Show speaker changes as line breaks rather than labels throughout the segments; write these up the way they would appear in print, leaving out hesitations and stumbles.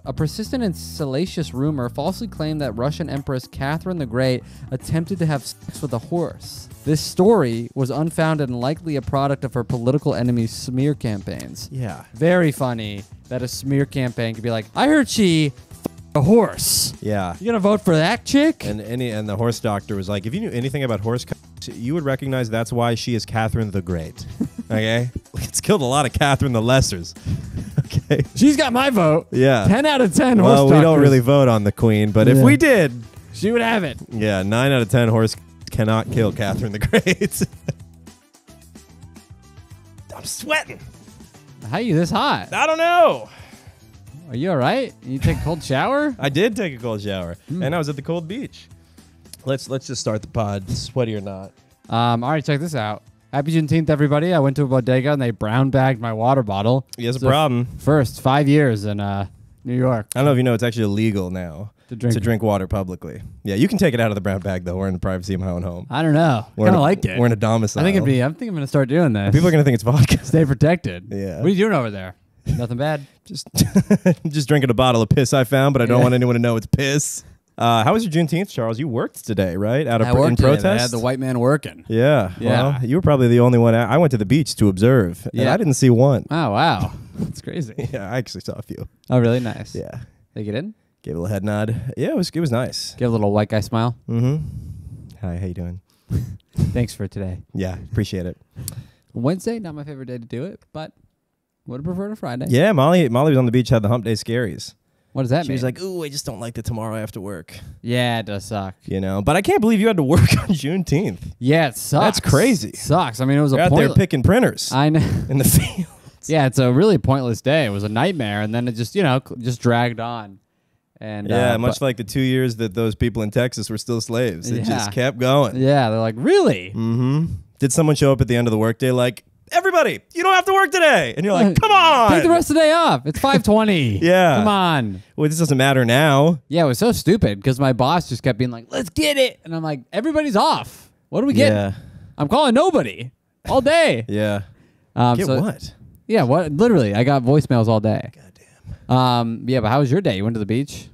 A persistent and salacious rumor falsely claimed that Russian Empress Catherine the Great attempted to have sex with a horse. This story was unfounded and likely a product of her political enemies' smear campaigns.
Yeah.
Very funny that a smear campaign could be like, I heard she a horse.
Yeah.
You gonna vote for that chick?
And the horse doctor was like, if you knew anything about horse, you would recognize that's why she is Catherine the Great. Okay? It's killed a lot of Catherine the Lessers. Okay.
She's got my vote.
Yeah.
10 out of 10 horse
Well, we don't
doctors.
really vote on the queen, but if we did,
she would have it.
yeah, 9 out of 10 horse cannot kill Catherine the Great. I'm sweating.
How you this hot?
I don't know.
Are you all right? You take a cold shower?
I did take a cold shower, and I was at the cold beach. Let's just start the pod, sweaty or not.
All right, check this out. Happy Juneteenth, everybody. I went to a bodega, and they brown bagged my water bottle.
He has a problem.
First 5 years in New York.
I don't know if you know, it's actually illegal now to drink water publicly. Yeah, you can take it out of the brown bag, though. We're in the privacy of my own home.
I don't know. I kind of like it.
We're in a domicile.
I think I'm going to start doing this.
People are going to think it's vodka.
Stay protected.
Yeah.
What are you doing over there? Nothing bad.
Just drinking a bottle of piss I found, but I don't want anyone to know it's piss. How was your Juneteenth, Charles? You worked today, right? In protest?
I had the white man working.
Yeah. Well, you were probably the only one. I went to the beach to observe, and I didn't see one.
Oh, wow. That's crazy.
Yeah, I actually saw a few.
Oh, really? Nice.
Yeah.
They get in?
Gave a little head nod. Yeah, it was nice.
Give a little white guy smile.
Mm-hmm. Hi, how you doing?
Thanks for today.
Yeah, appreciate it.
Wednesday, not my favorite day to do it, but would have preferred a Friday.
Yeah, Molly was on the beach, had the hump day scaries.
What does that mean?
She was like, ooh, I just don't like the tomorrow after work.
Yeah, it does suck.
You know, but I can't believe you had to work on Juneteenth.
Yeah, it sucks.
That's crazy.
It sucks. I mean, it was
You're
a
out there picking printers.
I know.
In the field.
Yeah, it's a really pointless day. It was a nightmare, and then it just, just dragged on. And
yeah, much like the 2 years that those people in Texas were still slaves. It just kept going.
Yeah, they're like, really?
Mm-hmm. Did someone show up at the end of the workday like, everybody, you don't have to work today? And you're like, come on.
Take the rest of the day off. It's 5:20.
Yeah.
Come on.
Well, this doesn't matter now.
Yeah, it was so stupid because my boss just kept being like, let's get it. And I'm like, everybody's off. What do we get?
Yeah.
I'm calling nobody all day.
Yeah. Get what?
Yeah, what? Literally, I got voicemails all day.
Goddamn.
Yeah, but how was your day? You went to the beach?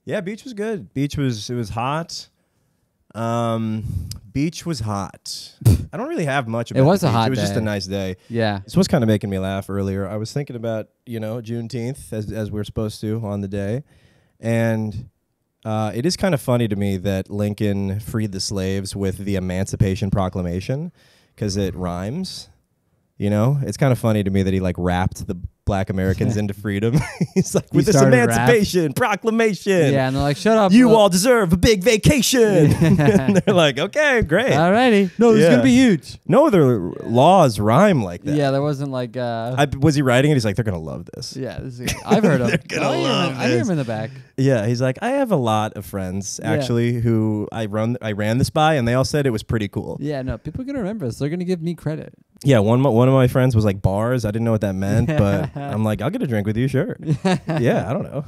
Yeah, beach was good. It was hot. Beach was hot. I don't really have much about
it was
the
a
beach.
hot
It was
day.
just a nice day.
Yeah.
This was kind of making me laugh earlier. I was thinking about, Juneteenth as we're supposed to on the day. And it is kind of funny to me that Lincoln freed the slaves with the Emancipation Proclamation because it rhymes. It's kind of funny to me that he wrapped the black Americans into freedom. He's like, with this Emancipation Proclamation.
Yeah, and they're like, shut up.
You all deserve a big vacation. And they're like, okay, great.
Alrighty. No, this is going to be huge.
No other laws rhyme like that.
Yeah, there wasn't like...
was he writing it? He's like, they're going to love this.
Yeah, I've heard of
They're gonna love
I hear
this.
him in the back.
Yeah, he's like, I have a lot of friends, actually, who I ran this by, and they all said it was pretty cool.
Yeah, no, people are going to remember this. They're going to give me credit.
Yeah, one of my friends was like, bars. I didn't know what that meant, but I'm like, I'll get a drink with you, sure. Yeah, I don't know.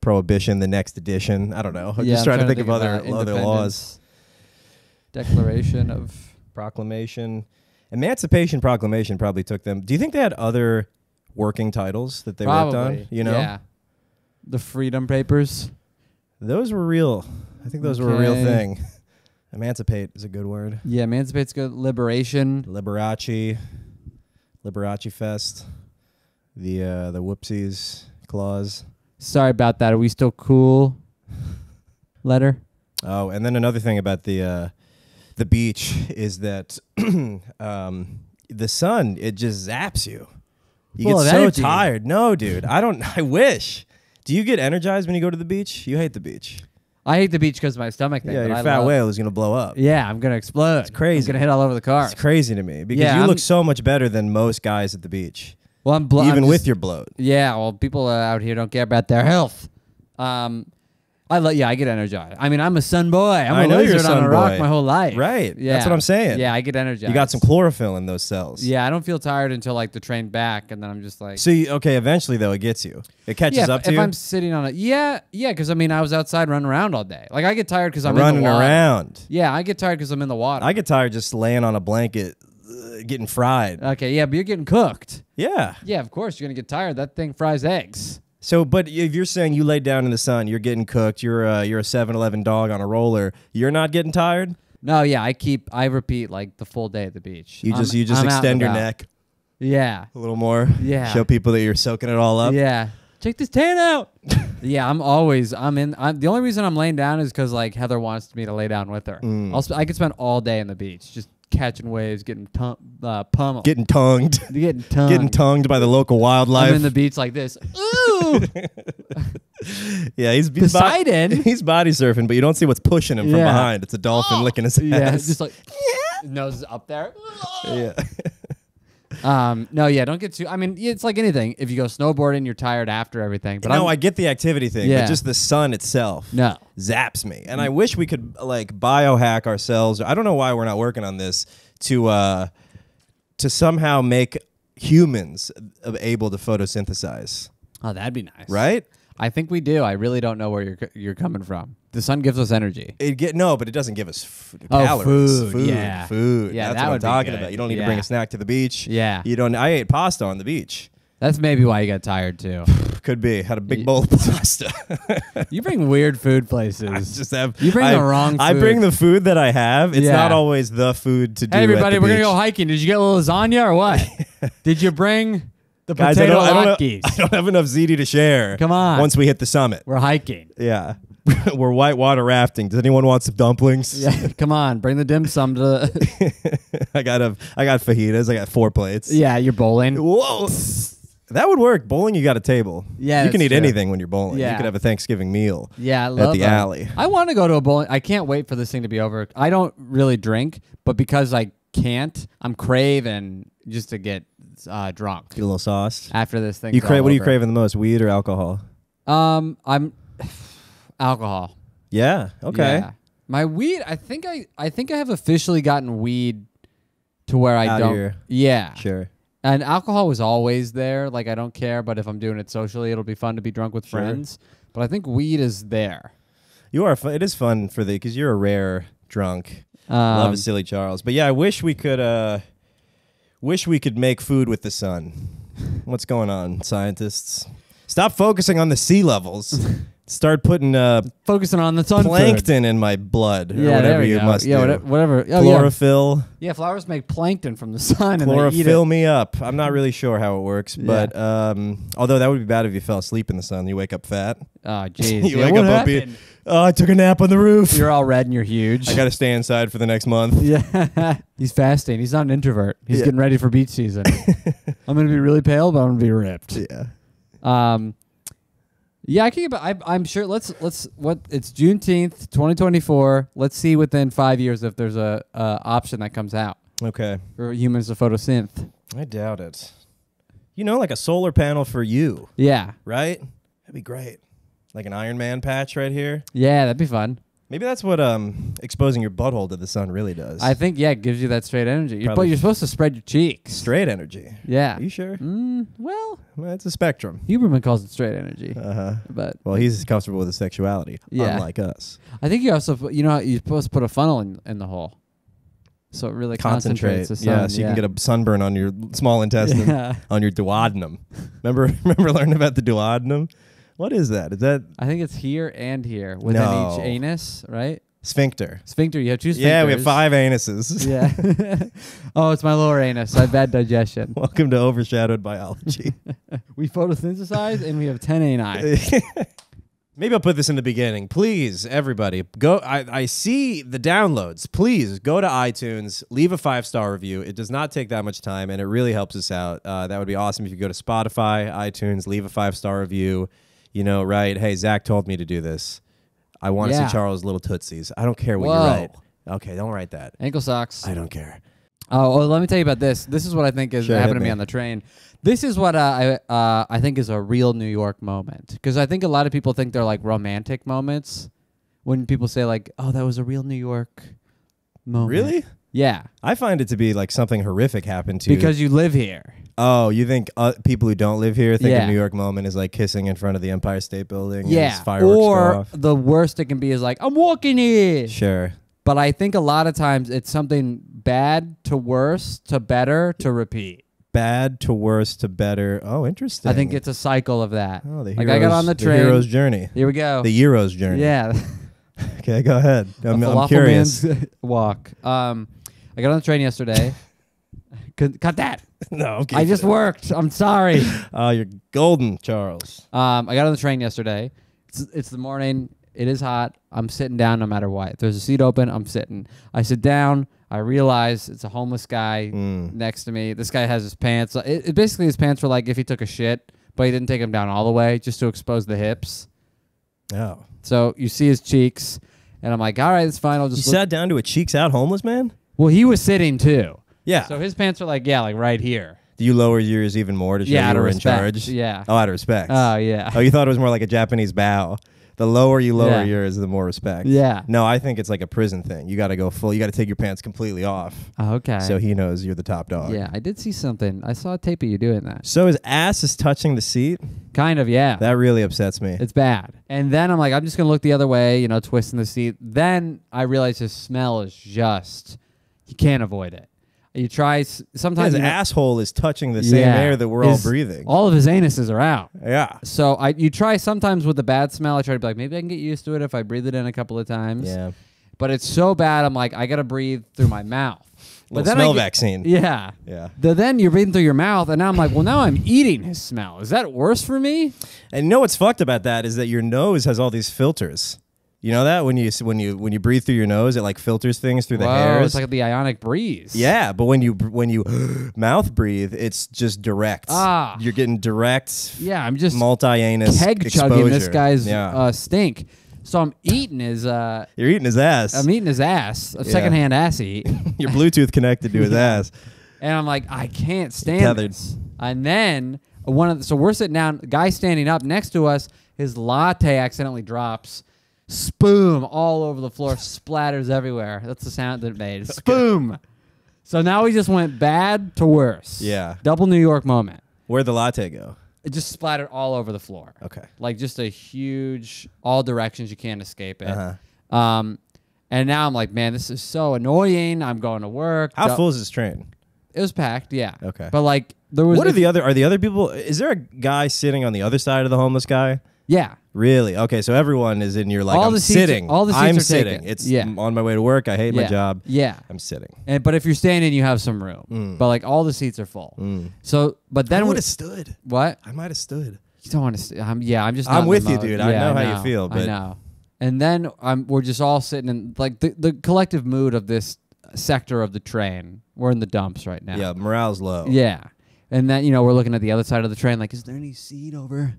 Prohibition, the next edition. I don't know. I'm just trying to think of other laws.
Declaration of...
Proclamation. Emancipation Proclamation probably took them. Do you think they had other working titles that they worked on?
Yeah. The Freedom Papers.
Those were real. I think those were a real thing. Emancipate is a good word.
Yeah, emancipate's good. Liberation.
Liberace Fest. The whoopsies clause.
Sorry about that. Are we still cool? Letter.
Oh, and then another thing about the beach is that the sun, it just zaps you. You get so tired. No, dude. I wish. Do you get energized when you go to the beach? You hate the beach.
I hate the beach because of my stomach thing.
Yeah, your fat whale is going to blow up.
Yeah, I'm going to explode. It's
crazy.
It's going to hit all over the car.
It's crazy to me because you look so much better than most guys at the beach.
Well,
even with your bloat.
Yeah, well, people out here don't care about their health. I get energized. I mean, I'm a sun boy. I'm a lizard on a rock my whole life.
Right.
Yeah.
That's what I'm saying.
Yeah, I get energized.
You got some chlorophyll in those cells.
Yeah, I don't feel tired until the train back, and then I'm just like...
So, eventually, though, it gets you. It catches up to you?
If I'm sitting on it. Yeah, because, I was outside running around all day. I get tired because I'm
running
in the water.
around.
Yeah, I get tired because I'm in the water.
I get tired just laying on a blanket, getting fried.
Okay, yeah, but you're getting cooked.
Yeah.
Yeah, of course, you're going to get tired. That thing fries eggs.
So, but if you're saying you laid down in the sun, you're getting cooked, you're a 7-Eleven dog on a roller, you're not getting tired?
No, yeah, I repeat like the full day at the beach.
You just
I'm
extend your neck
Yeah.
a little more.
Yeah.
Show people that you're soaking it all up.
Yeah. Check this tan out. Yeah, I'm the only reason I'm laying down is because like Heather wants me to lay down with her. I could spend all day on the beach just catching waves, getting pummeled.
Getting tongued.
Getting tongued.
Getting tongued by the local wildlife.
I'm in the beach like this. Ooh.
Yeah, he's
Poseidon.
He's body surfing, but you don't see what's pushing him from behind. It's a dolphin licking his ass.
Yeah, just like nose is up there.
Yeah.
No, yeah, don't get too. I mean, it's like anything. If you go snowboarding, you're tired after everything. But
no, I get the activity thing,
Yeah.
but just the sun itself zaps me. And I wish we could like biohack ourselves. I don't know why we're not working on this to somehow make humans able to photosynthesize.
Oh, that'd be nice,
Right?
I think we do. I really don't know where you're coming from. The sun gives us energy.
But it doesn't give us
Oh,
calories.
food, yeah.
Food.
Yeah,
That's
that
what I'm
would be
talking
good.
about. You don't need to bring a snack to the beach.
Yeah.
You don't. I ate pasta on the beach.
That's maybe why you got tired too.
Could be. Had a big bowl of pasta.
You bring weird food places.
I just have.
You bring the wrong food.
I bring the food that I have. It's
Yeah.
not always the food to do.
Hey, everybody,
at the
we're
beach.
gonna go hiking. Did you get a little lasagna or what? Did you bring the
Guys,
potato
I
latkes?
don't have enough ziti to share.
Come on.
Once we hit the summit.
We're hiking.
Yeah. We're whitewater rafting. Does anyone want some dumplings?
Yeah, come on, bring the dim sum to.
I got fajitas. I got 4 plates.
Yeah, you're bowling.
Whoa. That would work. Bowling, you got a table.
Yeah,
you can
that's
eat
true.
anything when you're bowling.
Yeah.
You could have a Thanksgiving meal.
Yeah, I love
at the
that.
alley.
I want to go to a bowling. I can't wait for this thing to be over. I don't really drink, but because I can't, I'm craving just to get drunk
Get a little sauce.
after this thing.
What are you craving the most? Weed or alcohol?
I'm alcohol.
Yeah. Okay.
Yeah. My weed. I think I have officially gotten weed to where I
Out
don't.
here.
Yeah.
Sure.
And alcohol was always there. Like I don't care, but if I'm doing it socially, it'll be fun to be drunk with
Sure.
friends. But I think weed is there.
You are. It is fun because you're a rare drunk. Love a silly Charles. But yeah, I wish we could make food with the sun. What's going on, scientists? Stop focusing on the sea levels. Start putting
Focusing on the sun.
plankton in my blood, or
Yeah,
whatever
there we
you
go.
must
Yeah,
do.
whatever. Oh, yeah.
Chlorophyll.
Yeah, flowers make plankton from the sun and they eat
Chlorophyll
it.
me up. I'm not really sure how it works, but although that would be bad if you fell asleep in the sun. You wake up fat.
Oh, jeez.
You
Yeah,
wake
what
up
happened?
I took a nap on the roof.
You're all red and you're huge.
I got to stay inside for the next month.
Yeah. He's fasting. He's not an introvert. He's
Yeah.
getting ready for beach season. I'm going to be really pale, but I'm going to be ripped.
Yeah.
Yeah, I can get. I'm sure. Let's. It's Juneteenth, 2024. Let's see within 5 years if there's a option that comes out
Okay.
for humans to photosynth.
I doubt it. Like a solar panel for you,
Yeah.
right? That'd be great. Like an Iron Man patch right here.
Yeah, that'd be fun.
Maybe that's what exposing your butthole to the sun really does.
I think it gives you that straight energy. But
Probably.
you're supposed to spread your cheeks.
Straight energy.
Yeah.
Are you sure?
Well,
Well, it's a spectrum.
Huberman calls it straight energy.
Uh-huh.
But
Well, he's comfortable with his sexuality,
Yeah.
unlike us.
I think you also, you're supposed to put a funnel in the hole. So it really concentrates the sun.
Yeah, so you can get a sunburn on your small intestine,
Yeah.
on your duodenum. Remember learning about the duodenum? What is that? Is that
I think it's here and here within
No.
each anus, right?
sphincter?
Sphincter. You have 2 sphincters.
Yeah, we have 5 anuses.
Yeah. Oh, it's my lower anus. I have bad digestion.
Welcome to Overshadowed Biology.
We photosynthesize and we have 10 ani.
Maybe I'll put this in the beginning. Please, everybody, go. I see the downloads. Please go to iTunes, leave a 5-star review. It does not take that much time, and it really helps us out. That would be awesome if you go to Spotify, iTunes, leave a 5-star review. Right? Hey, Zach told me to do this. I want to
Yeah.
see Charles' little tootsies. I don't care what you
Whoa.
write. Okay, don't write that.
Ankle socks.
I don't care.
Oh, well, let me tell you about this. This is what I think is
Sure,
happened
hit
to me
me.
on the train. This is what I think is a real New York moment. Because I think a lot of people think they're like romantic moments. When people say like, oh, that was a real New York moment.
Really?
Yeah.
I find it to be like something horrific happened to you.
Because you live here.
Oh, you think people who don't live here think
Yeah.
a New York moment is like kissing in front of the Empire State Building?
Yeah.
As fireworks go
Or
off?
the worst it can be is like, I'm walking here.
Sure.
But I think a lot of times it's something bad to worse to better to repeat.
bad to worse to better. Oh, interesting.
I think it's a cycle of that.
Oh, the
like I got on the train.
The hero's journey.
Here we go.
The hero's journey.
Yeah.
Okay, go ahead. I'm
Falafel
curious.
man's walk. I got on the train yesterday. Cut that.
No,
I just worked. I'm sorry.
Oh, you're golden, Charles.
I got on the train yesterday. It's the morning. It is hot. I'm sitting down no matter what. If there's a seat open, I'm sitting. I sit down. I realize it's a homeless guy next to me. This guy has his pants. It basically his pants were like if he took a shit, but he didn't take them down all the way just to expose the hips.
Oh.
So you see his cheeks, and I'm like, all right, it's fine. I'll just.
You sat down to a cheeks out homeless man?
Well, he was sitting too.
Yeah.
So his pants are like right here.
Do you lower yours even more to show you were in charge?
Yeah.
Oh, out of respect.
Oh, yeah.
Oh, you thought it was more like a Japanese bow. The lower you lower yours, the more respect.
Yeah.
No, I think it's like a prison thing. You got to go full. You got to take your pants completely off.
Okay.
So he knows you're the top dog.
Yeah, I did see something. I saw a tape of you doing that.
So his ass is touching the seat?
Kind of, yeah.
That really upsets me.
It's bad. And then I'm like, I'm just going to look the other way, twisting the seat. Then I realize his smell is just, you can't avoid it. You try, sometimes...
His asshole is touching the same air that we're all breathing.
All of his anuses are out.
Yeah.
So you try sometimes with the bad smell. I try to be like, maybe I can get used to it if I breathe it in a couple of times.
Yeah.
But it's so bad, I'm like, I got to breathe through my mouth.
But then smell vaccine.
Yeah.
Yeah.
Then you're breathing through your mouth, and now I'm like, well, now I'm eating his smell. Is that worse for me?
And you know what's fucked about that is that your nose has all these filters. You know that when you breathe through your nose, it like filters things through the hairs.
It's like the ionic breeze.
Yeah, but when you mouth breathe, it's just direct. You're getting direct.
Yeah, I'm just
multi-anus
keg
exposure.
chugging this guy's stink. So I'm eating his.
You're eating his ass.
I'm eating his ass. A secondhand ass eat.
You're Bluetooth connected to his ass.
And I'm like, I can't stand this. And then so we're sitting down. Guy standing up next to us. His latte accidentally drops. Spoom all over the floor, splatters everywhere. That's the sound that it made. Spoom. So now we just went bad to worse.
Yeah.
Double New York moment.
Where'd the latte go?
It just splattered all over the floor.
Okay.
Like just a huge, all directions, you can't escape it.
Uh-huh.
And now I'm like, man, this is so annoying. I'm going to work.
How full is this train?
It was packed, yeah.
Okay.
But like there was.
What are the other people? Is there a guy sitting on the other side of the homeless guy?
Yeah.
Really? Okay, so everyone is in your like,
all
I'm
the seats
sitting.
All the seats
I'm
are
sitting.
taken.
It's on my way to work. I hate my job.
Yeah.
I'm sitting.
But if you're standing, you have some room. But like all the seats are full. So, but then
I would have stood.
What?
I might have stood.
You don't want to. I'm just.
I'm with you,
mode.
dude.
Yeah,
I know how you feel. But
I know. And then we're just all sitting in like the collective mood of this sector of the train. We're in the dumps right now.
Yeah, morale's low.
Yeah, and then we're looking at the other side of the train. Like, is there any seat over?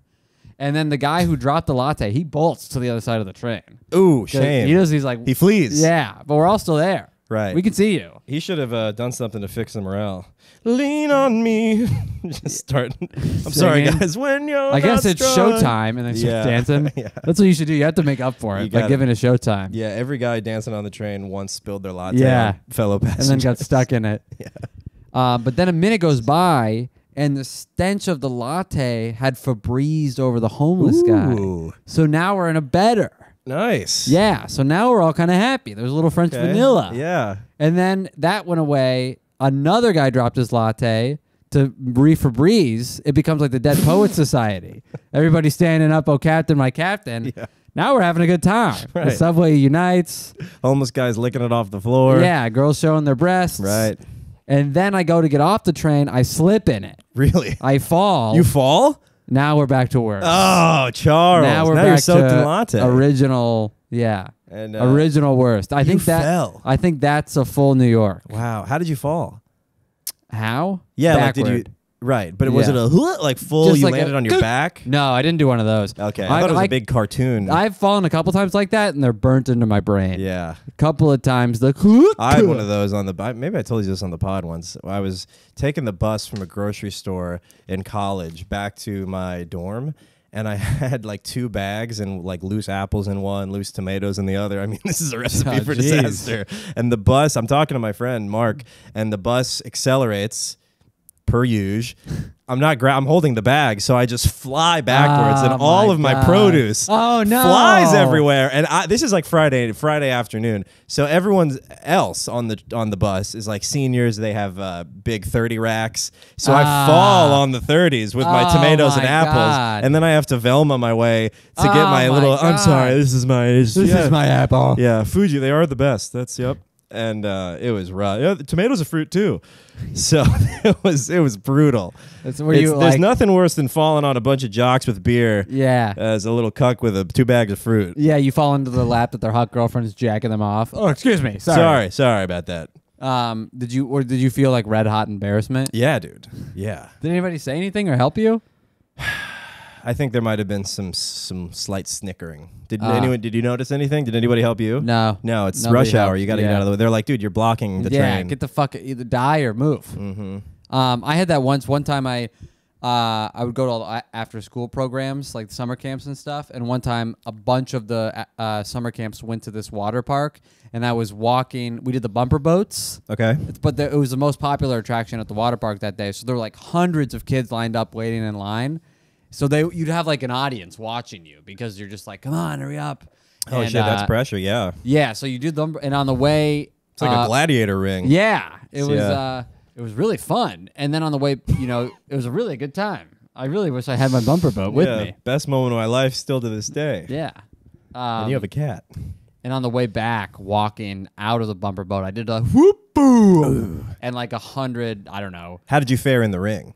And then the guy who dropped the latte, he bolts to the other side of the train.
Ooh, shame.
He's like
he flees.
Yeah, but we're all still there.
Right.
We can see you.
He should have done something to fix the morale. Lean on me. Just start. I'm sorry, guys. When you're
I guess it's
strong.
showtime, and then start dancing.
Yeah.
That's what you should do. You have to make up for it by giving it showtime.
Yeah, every guy dancing on the train once spilled their latte on fellow passengers.
And then got stuck in it.
Yeah.
But then a minute goes by, and the stench of the latte had Febrezed over the homeless guy. So now we're in a better.
Nice.
Yeah. So now we're all kind of happy. There's a little French vanilla.
Yeah.
And then that went away. Another guy dropped his latte to re-Febreze. It becomes like the Dead Poets Society. Everybody standing up, oh, captain, my captain.
Yeah.
Now we're having a good time.
Right.
The subway unites.
Homeless guys licking it off the floor.
Yeah. Girls showing their breasts.
Right.
And then I go to get off the train. I slip in it.
Really?
I fall.
You fall?
Now we're back to work.
Oh, Charles.
Now we're
you're
back
soaked
to
in latte.
original. Yeah.
And
original worst. I think
fell.
I think that's a full New York.
Wow. How did you fall?
How?
Yeah,
Backward.
like did you? Right, but was it a like full?
Just
you
like
landed on your back?
No, I didn't do one of those.
Okay, I thought it was a big cartoon.
I've fallen a couple times like that, and they're burnt into my brain.
Yeah,
a couple of times.
I had one of those on the. Maybe I told you this on the pod once. I was taking the bus from a grocery store in college back to my dorm. And I had like 2 bags and like loose apples in one, loose tomatoes in the other. I mean, this is a recipe for disaster. And the bus, I'm talking to my friend Mark, and the bus accelerates. per usual. I'm holding the bag, so I just fly backwards, and all of my produce flies everywhere. And this is like Friday afternoon, so everyone else on the bus is like seniors. They have big 30 racks, so I fall on the 30s with my tomatoes and apples, and then I have to Velma my way to get my little. God. I'm sorry, this is my apple. Yeah, Fuji, they are the best. That's yep. And it was rough. Yeah, the tomatoes are fruit too, so it was brutal. There's nothing worse than falling on a bunch of jocks with beer.
Yeah,
as a little cuck with 2 bags of fruit.
Yeah, you fall into the lap that their hot girlfriend is jacking them off. Oh, excuse me.
Sorry about that.
Did you feel like red hot embarrassment?
Yeah, dude. Yeah.
Did anybody say anything or help you?
I think there might have been some slight snickering. Did you notice anything? Did anybody help you?
No.
No, it's rush hour. You got to get out of the way. They're like, dude, you're blocking the train.
Yeah, get the fuck, either die or move.
Mm-hmm.
I had that once. One time I would go to all the after school programs, like summer camps and stuff. And one time a bunch of the summer camps went to this water park, and I was walking. We did the bumper boats.
Okay.
It was the most popular attraction at the water park that day. So there were like hundreds of kids lined up waiting in line. So you'd have like an audience watching you because you're just like, come on, hurry up.
Oh, shit, that's pressure, yeah.
Yeah, so you do them, and on the way...
It's like a gladiator ring.
Yeah, it was really fun. And then on the way, it was a really good time. I really wish I had my bumper boat with me.
Best moment of my life still to this day.
Yeah.
And you have a cat.
And on the way back, walking out of the bumper boat, I did a whoop boom and like 100, I don't know.
How did you fare in the ring?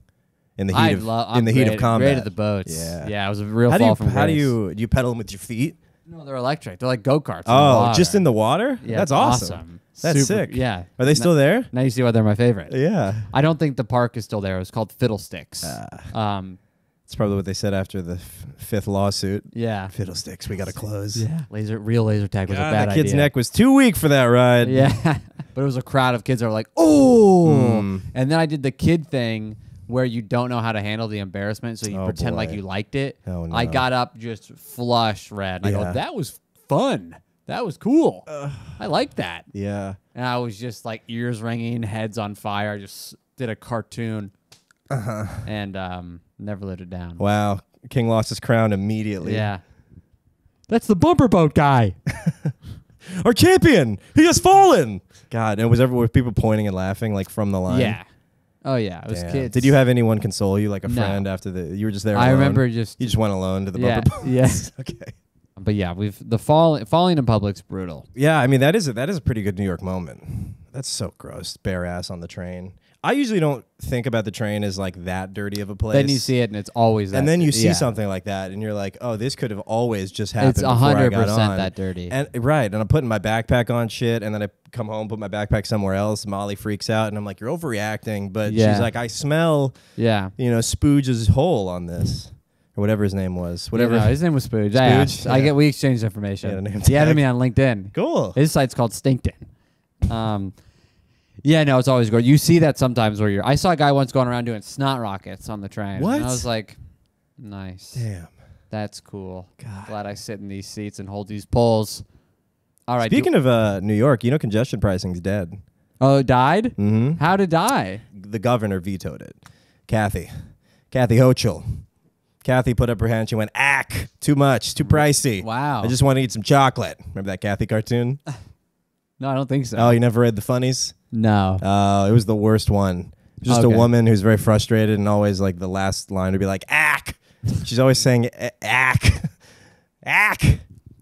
In the heat of combat.
Great at the boats. Yeah, it was a real fall from grace.
How do you pedal them with your feet?
No, they're electric. They're like go-karts.
Oh, just in the water?
Yeah,
that's awesome. That's sick.
Yeah.
Are they still there?
Now you see why they're my favorite.
Yeah.
I don't think the park is still there. It was called Fiddlesticks.
It's probably what they said after the 5th lawsuit.
Yeah.
Fiddlesticks, we got to close.
Yeah. Real laser tag was a bad idea.
That kid's neck was too weak for that ride.
Yeah. But it was a crowd of kids that were like, oh. And then I did the kid thing where you don't know how to handle the embarrassment, so you pretend like you liked it.
Oh, no.
I got up just flush red. And I go, that was fun. That was cool. I liked that.
Yeah.
And I was just like ears ringing, heads on fire. I just did a cartoon and never let it down.
Wow. King lost his crown immediately.
Yeah. That's the bumper boat guy.
Our champion. He has fallen. God, and were people pointing and laughing like from the line?
Yeah. Oh yeah, it was kids.
Did you have anyone console you, like a friend after you were just there alone?
I remember
you just went alone to the bumper boats?
Yeah.
Okay.
But yeah, falling in public's brutal.
Yeah, I mean that is a pretty good New York moment. That's so gross. Bare ass on the train. I usually don't think about the train as like that dirty of a place.
Then you see it and it's always that.
And then you see something like that and you're like, oh, this could have always just happened.
It's 100% that dirty.
And right. And I'm putting my backpack on shit and then I come home, put my backpack somewhere else. Molly freaks out and I'm like, you're overreacting. But she's like, I smell Spooge's hole on this. Or whatever his name was. Whatever.
Yeah, no, his name was Spooge. Spooge? We exchanged information. He added me on LinkedIn.
Cool.
His site's called Stinkton. Yeah, no, it's always good. You see that sometimes where I saw a guy once going around doing snot rockets on the train.
What?
And I was like, nice.
Damn.
That's cool.
God.
Glad I sit in these seats and hold these poles. All right.
Speaking of New York, congestion pricing's dead.
Oh, it died?
Mm-hmm.
How'd it die?
The governor vetoed it. Kathy Hochul. Kathy put up her hand. She went, too much, too pricey.
Wow.
I just want to eat some chocolate. Remember that Kathy cartoon?
No, I don't think so.
Oh, you never read the funnies?
No.
It was the worst one. It was just a woman who's very frustrated and always like the last line would be like, She's always saying,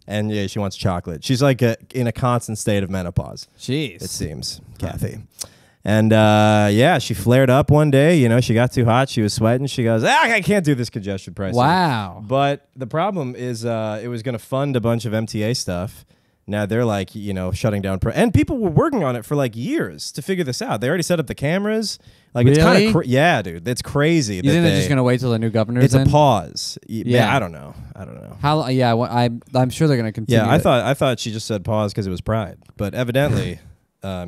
And yeah, she wants chocolate. She's like in a constant state of menopause.
Jeez.
It seems, Kathy. And she flared up one day. She got too hot. She was sweating. She goes, I can't do this congestion pricing.
Wow.
But the problem is it was going to fund a bunch of MTA stuff. Now they're like, shutting down. And people were working on it for like years to figure this out. They already set up the cameras. Like
really?
It's kind of yeah, dude. It's crazy.
You think they're just gonna wait till the new governor's
in? It's a pause. Yeah, I don't know.
How? Yeah, I'm sure they're gonna continue.
Yeah, I thought she just said pause because it was Pride, but evidently.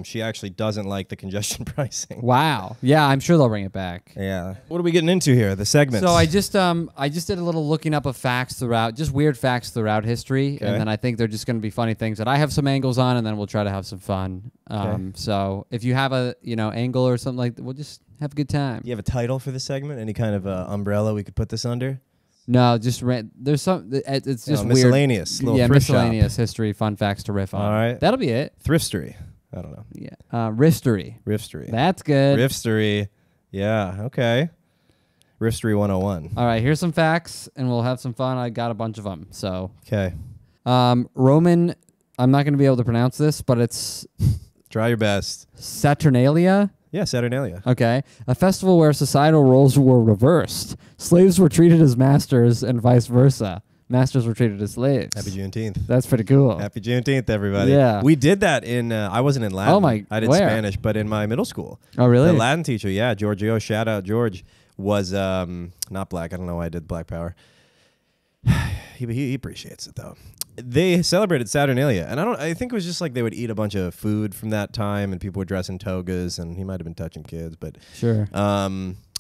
She actually doesn't like the congestion pricing.
Wow. Yeah, I'm sure they'll bring it back.
Yeah. What are we getting into here? The segments.
So I just did a little looking up of facts throughout, just weird facts throughout history, and then I think they're just going to be funny things that I have some angles on, and then we'll try to have some fun. So if you have a angle or something like that, we'll just have a good time.
You have a title for the segment? Any kind of umbrella we could put this under?
No, just there's some. It's just weird.
Miscellaneous. Little thrift
miscellaneous
shop.
history, fun facts to riff on.
All right.
That'll be it.
Thriftery. I don't know.
Yeah. Riftery.
Riftery.
That's good.
Riftery. Yeah. Okay. Riftery 101.
All right. Here's some facts, and we'll have some fun. I got a bunch of them. So.
Okay.
Roman. I'm not going to be able to pronounce this, but it's.
Try your best.
Saturnalia.
Yeah, Saturnalia.
Okay. A festival where societal roles were reversed. Slaves were treated as masters and vice versa. Masters were treated as slaves.
Happy Juneteenth.
That's pretty cool.
Happy Juneteenth, everybody.
Yeah.
We did that in, I wasn't in Latin. I did
where?
Spanish, but in my middle school.
Oh, really?
The Latin teacher, yeah, Giorgio, shout out George, was not black. I don't know why I did Black Power. He appreciates it, though. They celebrated Saturnalia, and I think it was just like they would eat a bunch of food from that time, and people would dress in togas, and he might have been touching kids, but
sure.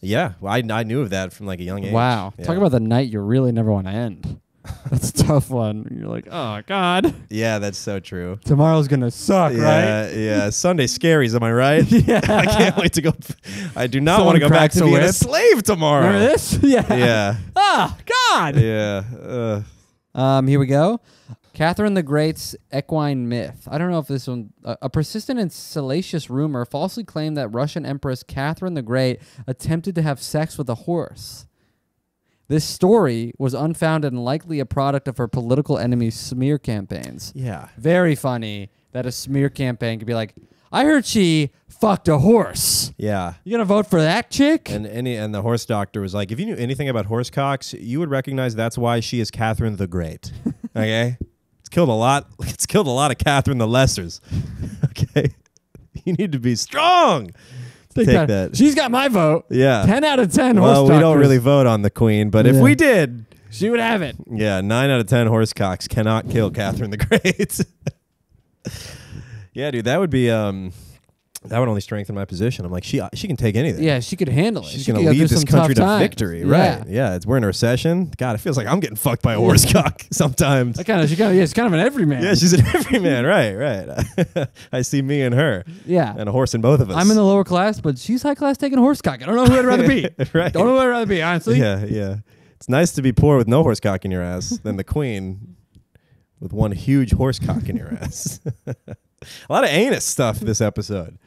Yeah, well, I knew of that from like a young age.
Wow,
yeah.
Talk about the night you really never want to end. That's a tough one. You're like, oh God.
Yeah, that's so true.
Tomorrow's gonna suck, right?
Yeah. Sunday scaries, am I right?
Yeah.
I can't wait to go. I do not want to go back to being a slave tomorrow.
Remember this? Yeah.
Yeah.
Oh God.
Yeah.
Here we go. Catherine the Great's Equine Myth. I don't know if this one... a persistent and salacious rumor falsely claimed that Russian Empress Catherine the Great attempted to have sex with a horse. This story was unfounded and likely a product of her political enemy's smear campaigns.
Yeah.
Very funny that a smear campaign could be like, I heard she fucked a horse.
Yeah.
You gonna vote for that chick?
And the horse doctor was like, if you knew anything about horse cocks, you would recognize that's why she is Catherine the Great. Okay? It's killed a lot. It's killed a lot of Catherine the Lessers. Okay? You need to be strong. Take that.
She's got my vote.
Yeah.
10 out of 10 horse
Well, we don't
doctors.
really vote on the queen, but if we did...
She would have it.
Yeah, 9 out of 10 horse cocks cannot kill Catherine the Great. Yeah, dude, that would be... that would only strengthen my position. I'm like, she can take anything.
Yeah, she could handle it.
She's
She
going to
could go
lead
through
this
some
country
tough
to
times.
victory.
Yeah.
Right. Yeah, we're in a recession. God, it feels like I'm getting fucked by a horse cock sometimes.
She's kind of an everyman.
Yeah, she's an everyman. Right. I see me and her.
Yeah.
And a horse in both of us.
I'm in the lower class, but she's high class taking horse cock. I don't know who I'd rather be.
Right.
Don't know who I'd rather be, honestly.
Yeah. It's nice to be poor with no horse cock in your ass than the queen with one huge horse cock in your ass. A lot of anus stuff this episode.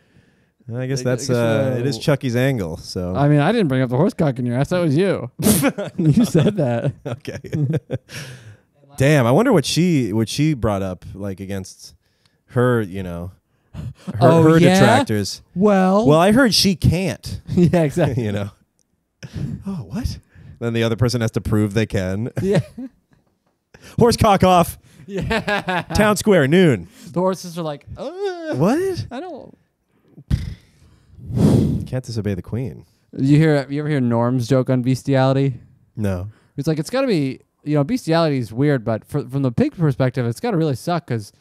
I guess it is Chucky's angle. So
I mean, I didn't bring up the horse cock in your ass. That was you. You said that.
Okay. Damn, I wonder what she brought up like against her, her detractors.
Well,
I heard she can't.
Yeah, exactly.
Oh, what? Then the other person has to prove they can.
Yeah.
Horse cock off.
Yeah.
Town square, noon.
The horses are like,
What?
I don't.
Can't disobey the queen.
You ever hear Norm's joke on bestiality?
No.
It's like, it's got to be, bestiality is weird, but from the pig perspective, it's got to really suck because,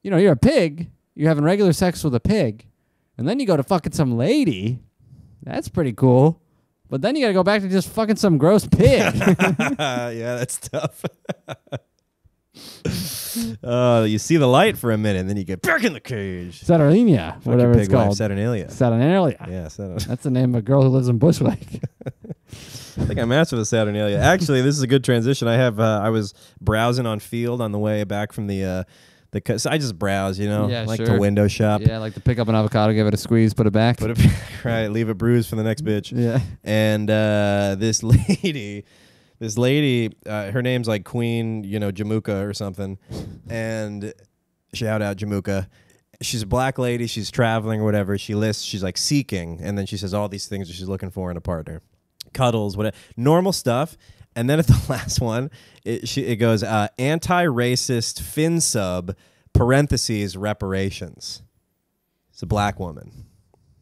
you're a pig, you're having regular sex with a pig, and then you go to fucking some lady. That's pretty cool. But then you got to go back to just fucking some gross pig.
Yeah, that's tough. You see the light for a minute, and then you get back in the cage.
Saturnalia, whatever it's called.
Saturnalia.
Saturnalia.
Yeah,
That's the name of a girl who lives in Bushwick.
I think I matched with a Saturnalia. Actually, this is a good transition. I was browsing on Field on the way back from the so I just browse,
Yeah,
like
sure.
to window shop.
Yeah, like to pick up an avocado, give it a squeeze, put it back.
Right, leave it bruised for the next bitch.
Yeah.
And this lady, her name's like Queen, Jamuka or something. And shout out Jamuka. She's a black lady. She's traveling or whatever. She lists, she's like seeking. And then she says all these things that she's looking for in a partner. Cuddles, whatever. Normal stuff. And then at the last one, it goes, anti-racist fin sub, parentheses, reparations. It's a black woman.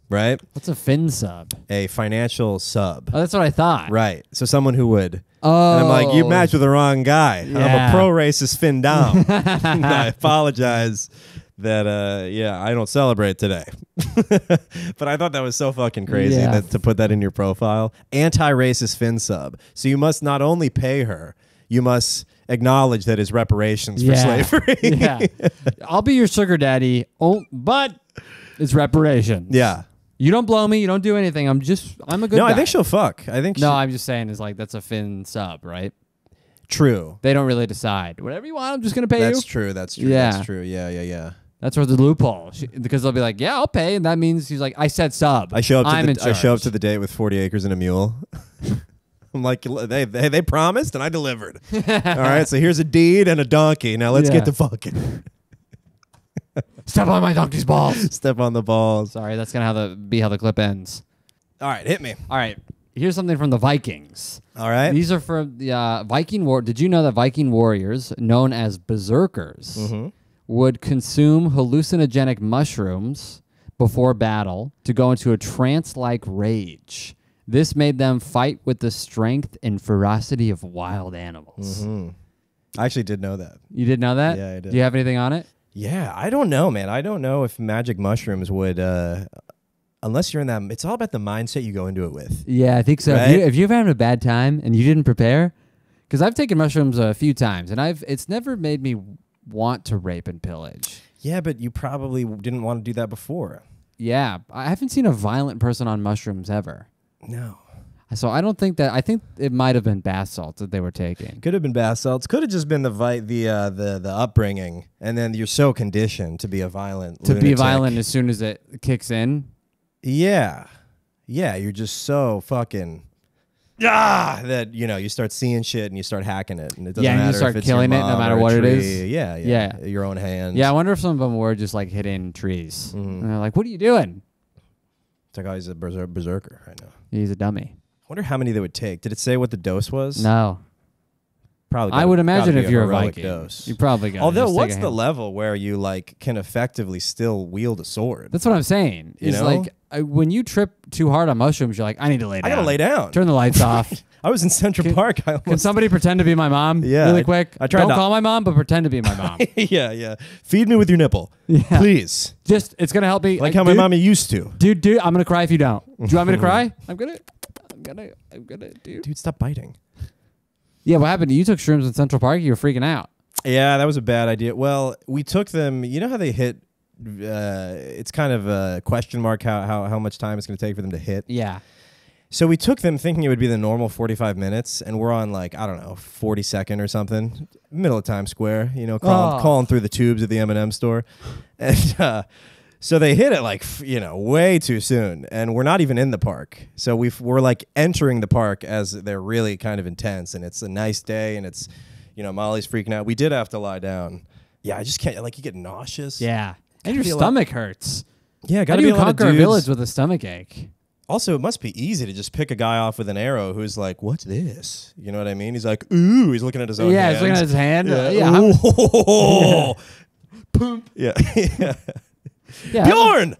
Right?
What's a fin sub?
A financial sub.
Oh, that's what I thought.
Right. So someone who would.
Oh.
And I'm like, you matched with the wrong guy.
Yeah.
I'm a pro-racist fin down. I apologize that, I don't celebrate today. But I thought that was so fucking crazy to put that in your profile. Anti-racist fin sub. So you must not only pay her, you must acknowledge that it's reparations for slavery.
Yeah. I'll be your sugar daddy, but it's reparation.
Yeah.
You don't blow me. You don't do anything. I'm a good
No,
guy.
I think she'll fuck. I think
No, I'm just saying is like that's a Finn sub, right?
True.
They don't really decide. Whatever you want, I'm just gonna pay you.
That's true. That's true.
Yeah.
That's true. Yeah.
That's where the loophole. Because they'll be like, yeah, I'll pay. And that means he's like, I said sub.
I show up
I'm in
I show up
charge.
to the date with 40 acres and a mule. I'm like, they promised and I delivered. All right, so here's a deed and a donkey. Now let's get to fucking.
Step on my donkey's balls.
Step on the balls.
Sorry, that's gonna be how the clip ends.
All right, hit me.
All right, here's something from the Vikings.
All right.
These are from the Viking war. Did you know that Viking warriors, known as berserkers, would consume hallucinogenic mushrooms before battle to go into a trance-like rage? This made them fight with the strength and ferocity of wild animals.
I actually did know that.
You did know that?
Yeah, I did.
Do you have anything on it?
Yeah, I don't know, man. I don't know if magic mushrooms would, unless you're in that. It's all about the mindset you go into it with.
Yeah, I think so.
Right?
If you've had a bad time and you didn't prepare, because I've taken mushrooms a few times and it's never made me want to rape and pillage.
Yeah, but you probably didn't want to do that before.
Yeah, I haven't seen a violent person on mushrooms ever.
No.
So I don't think that. I think it might have been bath salts that they were taking.
Could have been bath salts. Could have just been the upbringing, and then you're so conditioned to be a violent.
To be
lunatic.
violent as soon as it kicks in.
Yeah, you're just so fucking. That you start seeing shit and you start hacking it, and it doesn't
Yeah, and you
matter
start
if it's
killing
your
it no
mom
matter
or a
what it
tree.
is.
Yeah, your own hands.
Yeah, I wonder if some of them were just like hitting trees. And they're like, "What are you doing?"
It's like, oh, he's a berserker right now.
He's a dummy.
I wonder how many they would take. Did it say what the dose was?
No.
Probably.
I would imagine
gotta be
if you're a
heroic
Viking,
dose.
you probably got.
Although, what's the level where you can effectively still wield a sword?
That's what I'm saying.
You
It's
know?
like when you trip too hard on mushrooms, you're like, I need to lay down.
I gotta lay down.
Turn the lights off.
I was in Central Park.
Can somebody pretend to be my mom?
Yeah,
really quick.
I tried
Don't
to-
call my mom, but pretend to be my mom.
yeah. Feed me with your nipple, please.
Just it's gonna help me.
Like how my mommy used to.
Dude, I'm gonna cry if you don't. Do you want me to cry? I'm gonna, dude.
Dude, stop biting.
Yeah, what happened? You took shrooms in Central Park. You were freaking out.
Yeah, that was a bad idea. Well, we took them. You know how they hit? It's kind of a question mark how much time it's going to take for them to hit.
Yeah.
So we took them thinking it would be the normal 45 minutes, and we're on 42nd or something, middle of Times Square. Calling through the tubes at the M&M store, and so they hit it way too soon, and we're not even in the park. So we're entering the park as they're really kind of intense, and it's a nice day, and it's Molly's freaking out. We did have to lie down. Yeah, I just can't. You get nauseous.
Yeah. And your stomach hurts.
Yeah,
How
gotta
do
be
you
a lot of
conquer a
dudes.
village with a stomach ache?
Also, it must be easy to just pick a guy off with an arrow who's like, "What's this?" You know what I mean? He's like, "Ooh," he's looking at his own
Yeah,
hands.
he's looking at his hand.
Yeah.
Boom.
Yeah.
Yeah.
Bjorn!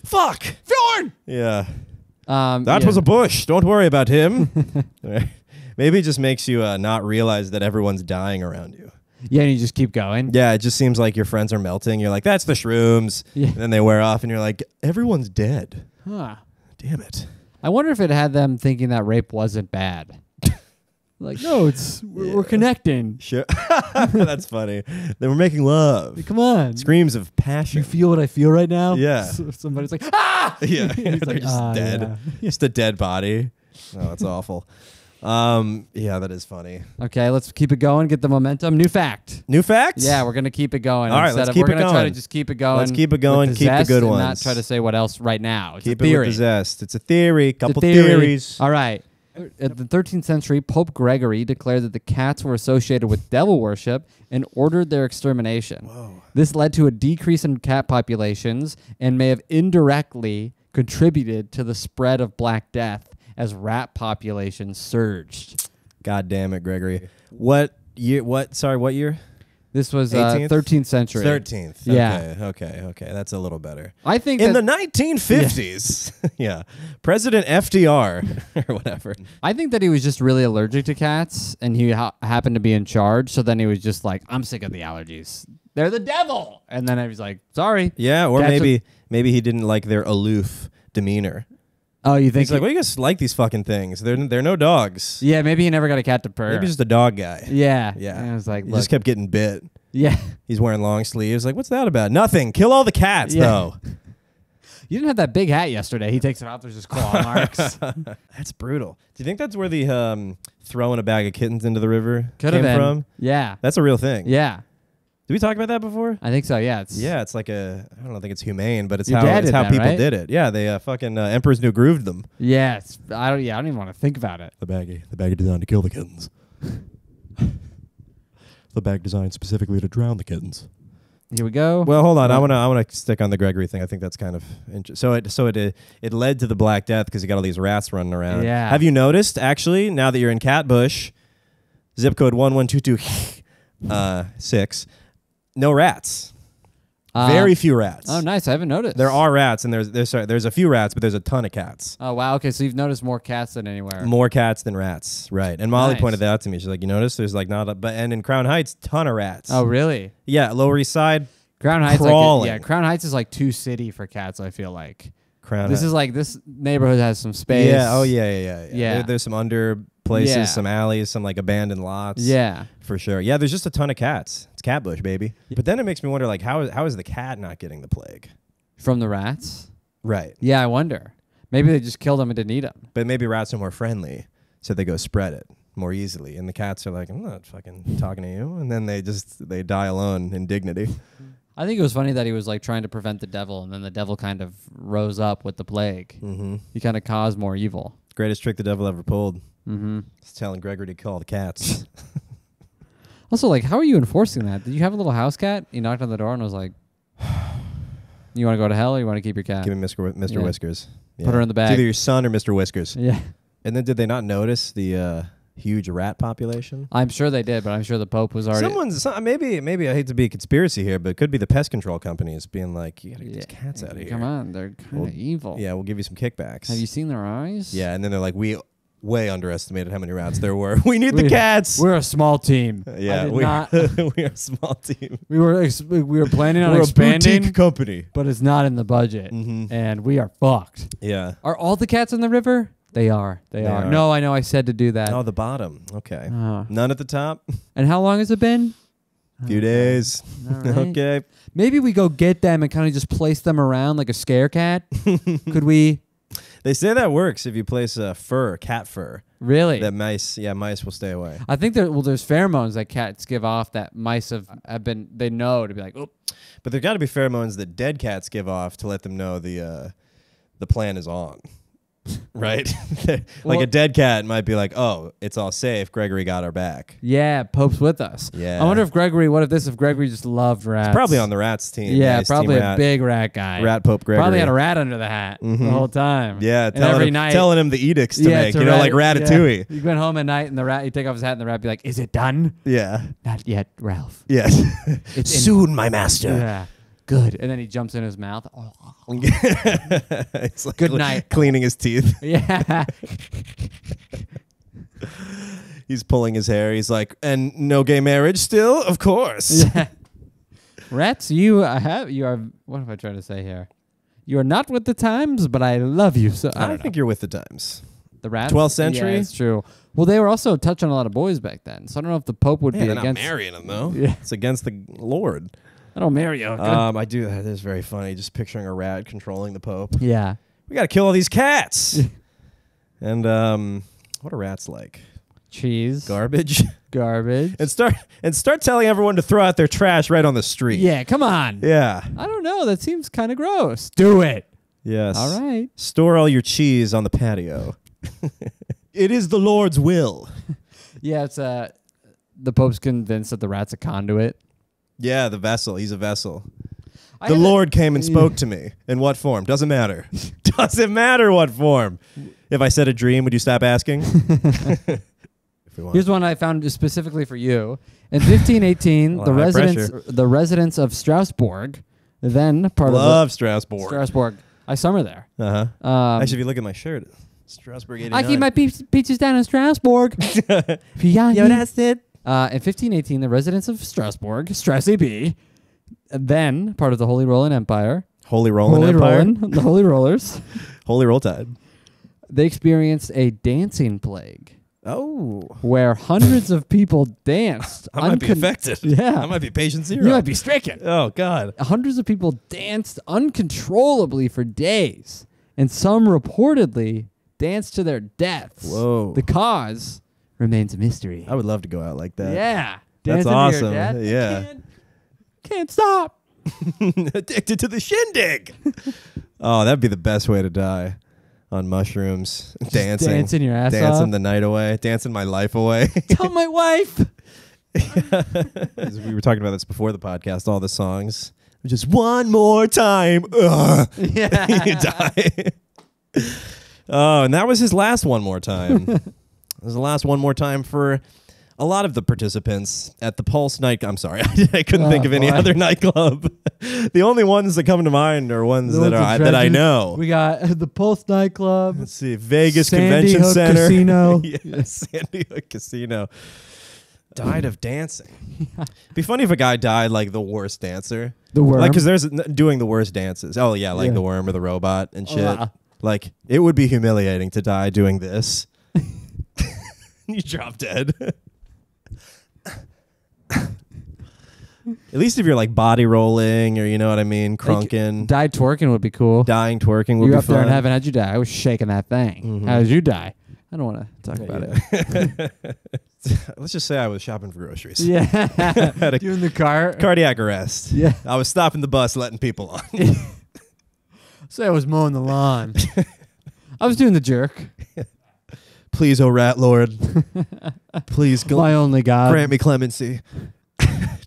Fuck!
Bjorn!
Yeah. That was a bush. Don't worry about him. Maybe it just makes you not realize that everyone's dying around you.
Yeah, and you just keep going.
Yeah, it just seems like your friends are melting. You're like, that's the shrooms.
Yeah.
And then they wear off, and you're like, everyone's dead.
Huh.
Damn it.
I wonder if it had them thinking that rape wasn't bad. No, we're connecting.
Sure. That's funny. They were making love.
Come on.
Screams of passion.
You feel what I feel right now?
Yeah.
Somebody's like, ah!
Yeah.
He's
They're
like,
just dead.
yeah.
Just a dead body. Oh, that's awful. Yeah, that is funny.
Okay, let's keep it going. Get the momentum. New fact.
New facts?
Yeah, we're gonna keep it going.
All right, let's keep
we're
it
gonna try to
going.
just keep it going.
Let's keep it going,
with
keep the
zest
good
and
ones.
not try to say what else right now. It's
Keep
a
it
theory.
with the zest. It's a theory. Couple
Theory.
theories.
All right. At the 13th century, Pope Gregory declared that the cats were associated with devil worship and ordered their extermination.
Whoa.
This led to a decrease in cat populations and may have indirectly contributed to the spread of Black Death as rat populations surged.
God damn it, Gregory. What year? What year?
This was
18th?
13th century.
13th.
Yeah.
Okay. That's a little better.
I think
In
that,
the 1950s, yeah, President FDR or whatever.
I think that he was just really allergic to cats, and he happened to be in charge. So then he was just like, "I'm sick of the allergies. They're the devil." And then I was like, "Sorry."
Yeah, or
Cats
maybe he didn't like their aloof demeanor.
Oh, you think?
He's like, "Well, you guys like these fucking things? They're no dogs.
Yeah, maybe he never got a cat to purr.
Maybe just a dog guy."
Yeah.
Yeah.
And I was like,
He
look.
just kept getting bit.
Yeah.
He's wearing long sleeves. Like, what's that about? Nothing. Kill all the cats,
Yeah.
though.
You didn't have that big hat yesterday. He takes it off. There's just claw marks.
That's brutal. Do you think that's where the throwing a bag of kittens into the river
Could
came
have been.
from?
Yeah.
That's a real thing.
Yeah.
Did we talk about that before?
I think so. Yeah.
It's like I don't think it's humane, but it's
Your
how
dad
it's
did
how
that,
people
right?
did it. Yeah, they fucking Emperor's New Grooved them.
Yeah. I don't even want to think about it.
The bag designed to kill the kittens. The bag designed specifically to drown the kittens.
Here we go.
Well, hold on. I want to stick on the Gregory thing. I think that's kind of interesting. So it led to the Black Death because you got all these rats running around.
Yeah.
Have you noticed actually now that you're in Catbush, zip code 1122 no rats. Very few rats.
Oh, nice. I haven't noticed.
There are rats, and there's a few rats, but there's a ton of cats.
Oh, wow. Okay, so you've noticed more cats than anywhere.
More cats than rats, right? And Molly
Nice.
pointed that out to me. She's like, you notice there's like not a, but and in Crown Heights, ton of rats.
Oh, really?
Yeah, Lower East Side,
Crown Heights.
crawling.
Crown Heights is like too city for cats, I feel like.
Crown.
This is like, this neighborhood has some space.
Yeah. Oh yeah.
Yeah.
There's some under places,
Yeah.
some alleys, some like abandoned lots.
Yeah.
For sure. Yeah. There's just a ton of cats. It's Catbush, baby. But then it makes me wonder, like, how is the cat not getting the plague?
From the rats?
Right.
Yeah, I wonder. Maybe they just killed them and didn't eat them.
But maybe rats are more friendly, so they go spread it more easily. And the cats are like, I'm not fucking talking to you. And then they die alone in dignity.
I think it was funny that he was like trying to prevent the devil, and then the devil kind of rose up with the plague.
Mm-hmm.
He kind of caused more evil.
Greatest trick the devil ever pulled.
Mm-hmm.
It's telling Gregory to kill the cats.
Also, like, how are you enforcing that? Did you have a little house cat? He knocked on the door and was like, you want to go to hell or you want to keep your cat?
Give me Mr.
Yeah.
Whiskers. Yeah.
Put her in the bag.
It's either your son or Mr. Whiskers.
Yeah.
And then did they not notice the huge rat population?
I'm sure they did, but I'm sure the Pope was already...
Maybe I hate to be a conspiracy here, but it could be the pest control companies being like, you got to get these cats out of here.
Come on, they're kind of evil.
Yeah, we'll give you some kickbacks.
Have you seen their eyes?
Yeah, and then they're like, we way underestimated how many rats there were. We need the cats.
We're a small team.
Yeah,
we
are a small team.
We were planning on
We're
expanding,
a boutique company.
but it's not in the budget,
Mm-hmm.
and we are fucked.
Yeah.
Are all the cats in the river? They are. They are. No, I know. I said to do that.
Oh, the bottom. Okay.
Oh.
None at the top.
And how long has it been?
Few days.
All right.
Okay.
Maybe we go get them and kind of just place them around like a scare cat. Could we?
They say that works if you place cat fur.
Really?
That mice will stay away.
I think there's pheromones that cats give off that mice have been, they know to be like, oh.
But there got to be pheromones that dead cats give off to let them know the plan is on. Right? Like a dead cat might be like, oh, it's all safe. Gregory got our back.
Yeah, Pope's with us.
Yeah.
I wonder if Gregory just loved rats?
He's probably on the rats team.
Yeah,
he's
probably
team
a
rat.
big rat guy.
Rat Pope Gregory.
Probably had a rat under the hat the whole time.
Yeah,
and every night
telling him the edicts to make,
to
like Ratatouille.
Yeah. You went home at night and the rat, you take off his hat and the rat be like, is it done?
Yeah.
Not yet, Ralph.
Yes.
Soon,
my master.
Yeah. Good. And then he jumps in his mouth. Oh.
It's like
Good night.
Cleaning his teeth.
Yeah.
He's pulling his hair. He's like, and no gay marriage still? Of course.
Yeah. Rats, you are, what am I trying to say here? You are not with the times, but I love you. So I
think you're with the times.
The rats?
12th century?
Yeah, it's true. Well, they were also touching a lot of boys back then. So I don't know if the Pope would be
they're
against...
not marrying them, though.
Yeah.
It's against the Lord.
I don't marry you.
I do. That is very funny. Just picturing a rat controlling the Pope.
Yeah.
We got to kill all these cats. And what are rats like?
Cheese.
Garbage.
Garbage.
And start telling everyone to throw out their trash right on the street.
Yeah, come on.
Yeah.
I don't know. That seems kind of gross. Do it.
Yes.
All right.
Store all your cheese on the patio. It is the Lord's will.
Yeah, it's the Pope's convinced that the rat's a conduit.
Yeah, the vessel. He's a vessel. The Lord came and spoke to me. In what form? Doesn't matter. Doesn't matter what form. If I said a dream, would you stop asking?
Here's one I found specifically for you. In 1518, the residents of Strasbourg, then part of Strasbourg. I summer there.
Actually, if you look at my shirt, Strasbourg 89.
I keep my peaches down in Strasbourg.
Yo, that's it.
In 1518, the residents of Strasbourg, Strassie B, then part of the Holy Roman Empire.
Holy Empire?
The Holy Rollers.
Holy Roll Tide.
They experienced a dancing plague.
Oh.
where hundreds of people danced.
I might be affected.
Yeah.
I might be patient zero.
You might be stricken.
Oh, God.
Hundreds of people danced uncontrollably for days, and some reportedly danced to their deaths.
Whoa.
The cause remains a mystery.
I would love to go out like that.
Yeah.
That's
Dancing to
awesome.
your death.
Yeah.
Can't stop.
Addicted to the shindig. Oh, that'd be the best way to die. On mushrooms, dancing.
Dancing your ass
dancing
off.
the night away, dancing my life away.
Tell my wife.
We were talking about this before the podcast, all the songs. Just one more time. Ugh.
Yeah.
You die. Oh, and that was his last one more time. It was the last one more time for a lot of the participants at the Pulse night. I'm sorry, I couldn't think of any other nightclub. The only ones that come to mind are ones that I know.
We got the Pulse nightclub.
Let's see, Vegas
Sandy
Convention
Hook
Center.
Casino.
Yeah, Sandy Hook Casino. Died of dancing. Be funny if a guy died like the worst dancer.
The worm.
Like, because there's doing the worst dances. Oh, yeah, like the worm or the robot and shit. Like, it would be humiliating to die doing this. You drop dead. At least if you're like body rolling or you know what I mean, crunking.
Like, die twerking would be cool.
Dying twerking would
You're
be
up there in
fun.
heaven. How'd you die? I was shaking that thing.
Mm-hmm.
How did you die? I don't want to talk about
it. Let's just say I was shopping for groceries.
Yeah.
Had a
you in the car?
cardiac arrest.
Yeah.
I was stopping the bus, letting people on.
Say I was mowing the lawn. I was doing the jerk.
Please, oh rat lord. Please
My only God.
grant me clemency.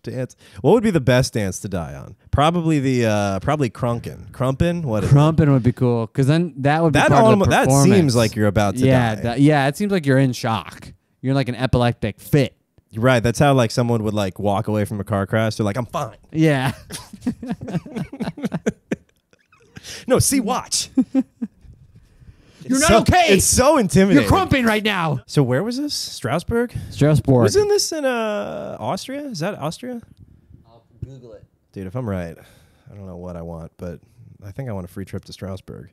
Dance. What would be the best dance to die on? Probably crunkin. Crumpin? What is
Crumpin would be cool, because then that would be part of the
that
performance.
seems like you're about to die.
Yeah, it seems like you're in shock. You're in like an epileptic fit.
Right, that's how like someone would like walk away from a car crash. They're like, I'm fine.
Yeah.
No, see, watch.
You're not okay.
It's so intimidating.
You're crumping right now.
So where was this? Strasbourg?
Strasbourg.
Wasn't this in Austria? Is that Austria?
I'll Google it.
Dude, if I'm right, I don't know what I want, but I think I want a free trip to Strasbourg.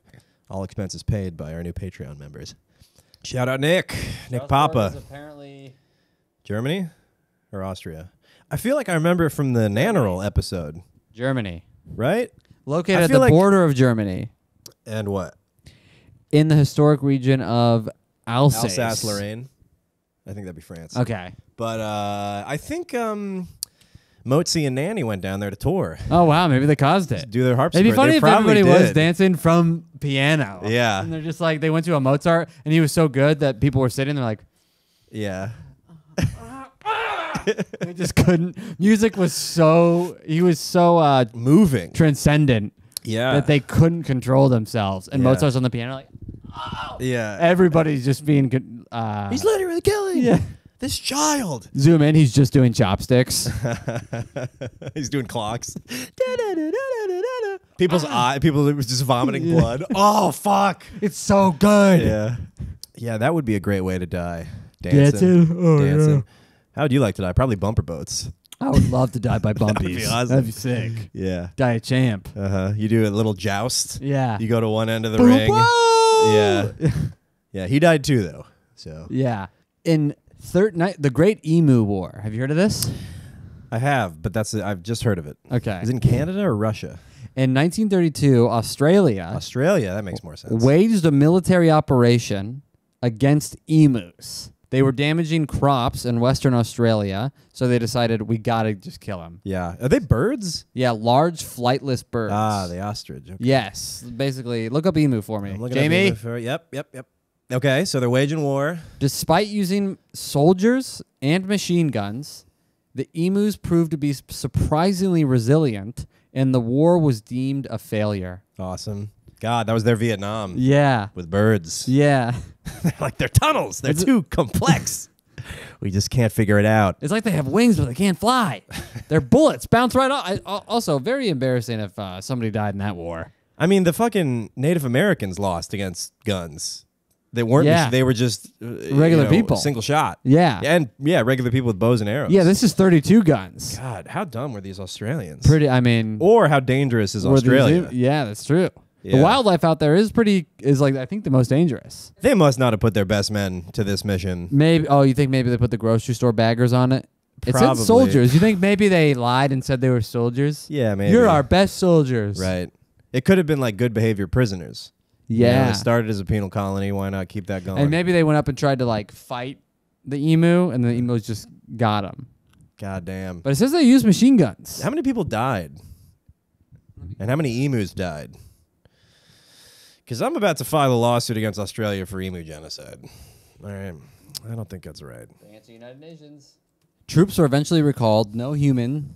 All expenses paid by our new Patreon members. Shout out Nick Papa.
Is apparently
Germany or Austria? I feel like I remember it from the Nannerl episode.
Germany.
Right?
Located at the border of Germany.
And what?
In the historic region of Alsace.
Alsace-Lorraine. I think that'd be France.
Okay.
But I think Motzi and Nanny went down there to tour.
Oh, wow. Maybe they caused it.
Do their harpsichord.
It'd be funny
They
if
probably
everybody was
did.
dancing from piano.
Yeah.
And they're just like, they went to a Mozart, and he was so good that people were sitting there like,
Yeah.
they just couldn't. Music was so, he was so
Moving.
transcendent
Yeah.
that they couldn't control themselves. And
Yeah.
Mozart's on the piano like, oh.
Yeah.
Everybody's just being,
He's literally killing
yeah.
this child.
Zoom in, he's just doing chopsticks.
He's doing clocks. People were just vomiting blood. Oh, fuck.
It's so good.
Yeah. Yeah, that would be a great way to die. Dancing.
Oh,
Dancing.
yeah.
How would you like to die? Probably bumper boats.
I would love to die by bumpies.
That'd be awesome.
That'd be sick.
Yeah.
Die a champ.
Uh-huh. You do a little joust.
Yeah.
You go to one end of the
Boom,
ring.
whoa!
Yeah. Yeah, he died too, though. So
Yeah. In the Great Emu War. Have you heard of this?
I have, but I've just heard of it.
Okay.
Is it in Canada or Russia?
In 1932, Australia
That makes more sense.
waged a military operation against emus. They were damaging crops in Western Australia, so they decided we gotta just kill them.
Yeah. Are they birds?
Yeah, large flightless birds.
Ah, the ostrich. Okay.
Yes, basically. Look up emu for me,
I'm looking at
Jamie.
the Yep. Okay, so they're waging war.
Despite using soldiers and machine guns, the emus proved to be surprisingly resilient, and the war was deemed a failure.
Awesome. God, that was their Vietnam.
Yeah.
With birds.
Yeah.
Like they're tunnels. They're too complex. We just can't figure it out.
It's like they have wings, but they can't fly. Their bullets bounce right off. Also, very embarrassing if somebody died in that war.
I mean, the fucking Native Americans lost against guns. They weren't.
Yeah.
They were just
Regular people.
Single shot.
Yeah.
And regular people with bows and arrows.
Yeah, this is 32 guns.
God, how dumb were these Australians?
Pretty, I mean.
Or how dangerous is
were these
Australia?
yeah, that's true.
Yeah.
The wildlife out there is like I think the most dangerous.
They must not have put their best men to this mission.
Maybe. Oh, you think maybe they put the grocery store baggers on it? It said
Probably.
soldiers. You think maybe they lied and said they were soldiers?
Yeah, maybe.
You're our best soldiers.
Right. It could have been like good behavior prisoners.
Yeah.
You know, it started as a penal colony. Why not keep that going?
And maybe they went up and tried to like fight the emu, and the emus just got them.
God damn.
But it says they used machine guns.
How many people died? And how many emus died? Because I'm about to file a lawsuit against Australia for emu genocide. All right. I don't think that's right.
Answer United Nations. Troops were eventually recalled. No human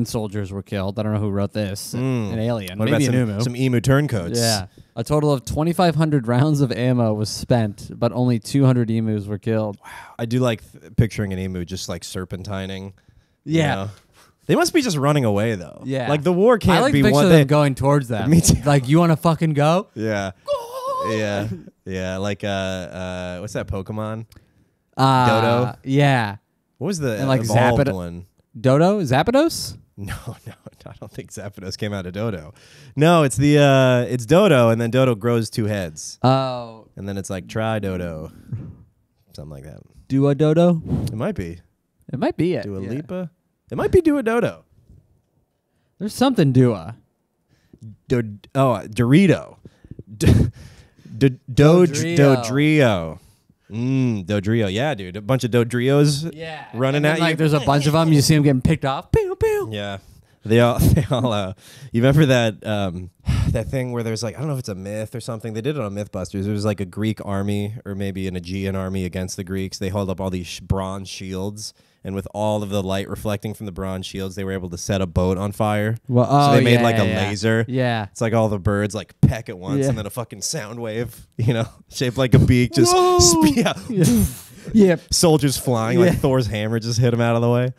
soldiers were killed. I don't know who wrote this. An alien.
What
Maybe
about
an emu.
some emu turncoats?
Yeah. A total of 2,500 rounds of ammo was spent, but only 200 emus were killed. Wow.
I do like picturing an emu just like serpentining.
Yeah.
You know? They must be just running away though.
Yeah.
Like the war can't
I like
be
to picture
one
them
thing.
going towards them.
Me too.
Like, you want to fucking go?
Yeah. Yeah. Yeah. Like what's that Pokemon?
Dodo? Yeah.
What was the
And like
evolved one?
Dodo? Zapdos?
No, I don't think Zapdos came out of Dodo. No, it's it's Dodo, and then Dodo grows 2 heads.
Oh.
And then it's like try Dodo. Something like that.
Dua Dodo?
It might be.
It might be it.
Dua
yeah.
Lipa? It might be Dua Dodo.
There's something Dua.
Dorito. Dodrio. Dodrio. Yeah, dude. A bunch of Dodrios running at you.
Like, there's a bunch of them. You see them getting picked off. Pew, pew.
Yeah. They all you remember that that thing where there's like, I don't know if it's a myth or something. They did it on Mythbusters. It was like a Greek army or maybe an Aegean army against the Greeks. They held up all these bronze shields, and with all of the light reflecting from the bronze shields, they were able to set a boat on fire.
Well,
so they made like a laser.
Yeah.
It's like all the birds like peck at once, and then a fucking sound wave, shaped like a beak, just
Yeah.
soldiers flying like Thor's hammer just hit them out of the way.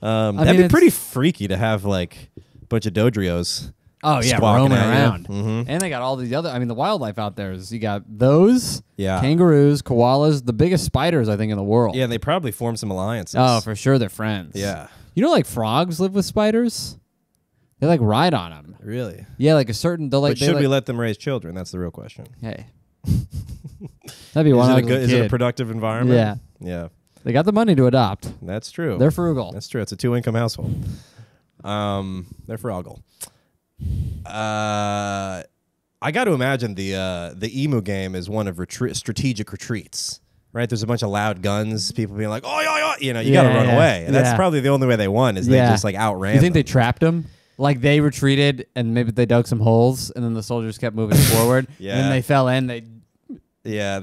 That'd be pretty freaky to have like a bunch of Dodrios.
Oh yeah,
squawking
roaming
at you.
around.
Mhm.
And they got all these other. I mean, the wildlife out there is you got those,
Yeah.
kangaroos, koalas, the biggest spiders I think in the world.
Yeah, and they probably form some alliances.
Oh, for sure, they're friends.
Yeah.
You know, like frogs live with spiders. They like ride on them.
Really?
Yeah, like a certain. They'll like.
But should we let them raise children? That's the real question.
Hey. That'd be one.
Is it a productive environment?
Yeah.
Yeah.
They got the money to adopt.
That's true.
They're frugal.
That's true. It's a 2-income household. They're frugal. I got to imagine the emu game is one of strategic retreats. Right? There's a bunch of loud guns, people being like, oh, you got to run away. And that's probably the only way they won is they just like outran
You think
them.
they trapped them? Like they retreated and maybe they dug some holes and then the soldiers kept moving forward.
Yeah.
And then they fell in. They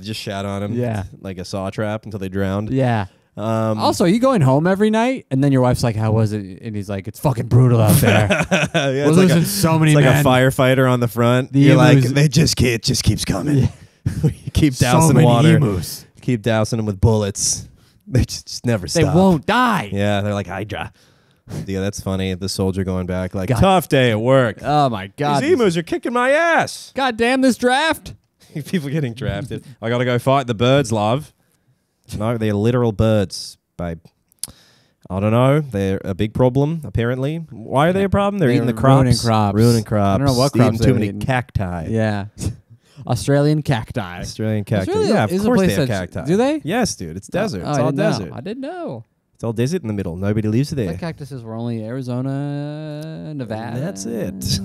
just shot on them.
Yeah.
Like a saw trap until they drowned.
Yeah. Also, are you going home every night? And then your wife's like, how was it? And he's like, it's fucking brutal out there.
Yeah,
We're losing so many men.
It's like a firefighter on the front.
The
You're like,
emus-
they just keeps coming.
Yeah.
You keep
So
dousing
many
water.
emus.
Keep dousing them with bullets. They just never
They
stop.
won't die.
Yeah, they're like Hydra. Yeah, that's funny. The soldier going back like,
God.
tough day at work.
Oh, my God.
These emus are kicking my ass.
God damn this draft.
People getting drafted. I got to go fight the birds, love. No, they're literal birds, babe. I don't know. They're a big problem, apparently. Why are they a problem? They're eating the crops.
Ruining crops.
Ruining crops.
I don't know what
Eating
crops
too
they were
many
eating.
cacti.
Yeah. Australian cacti.
Australian cacti.
Australia
Yeah, of
is a
course
place
they have
that's-
cacti.
do they?
Yes, dude. It's desert.
Oh,
It's
I
all
didn't know.
desert.
I didn't know.
It's all desert in the middle. Nobody lives there.
The cactuses were only Arizona, Nevada.
That's it.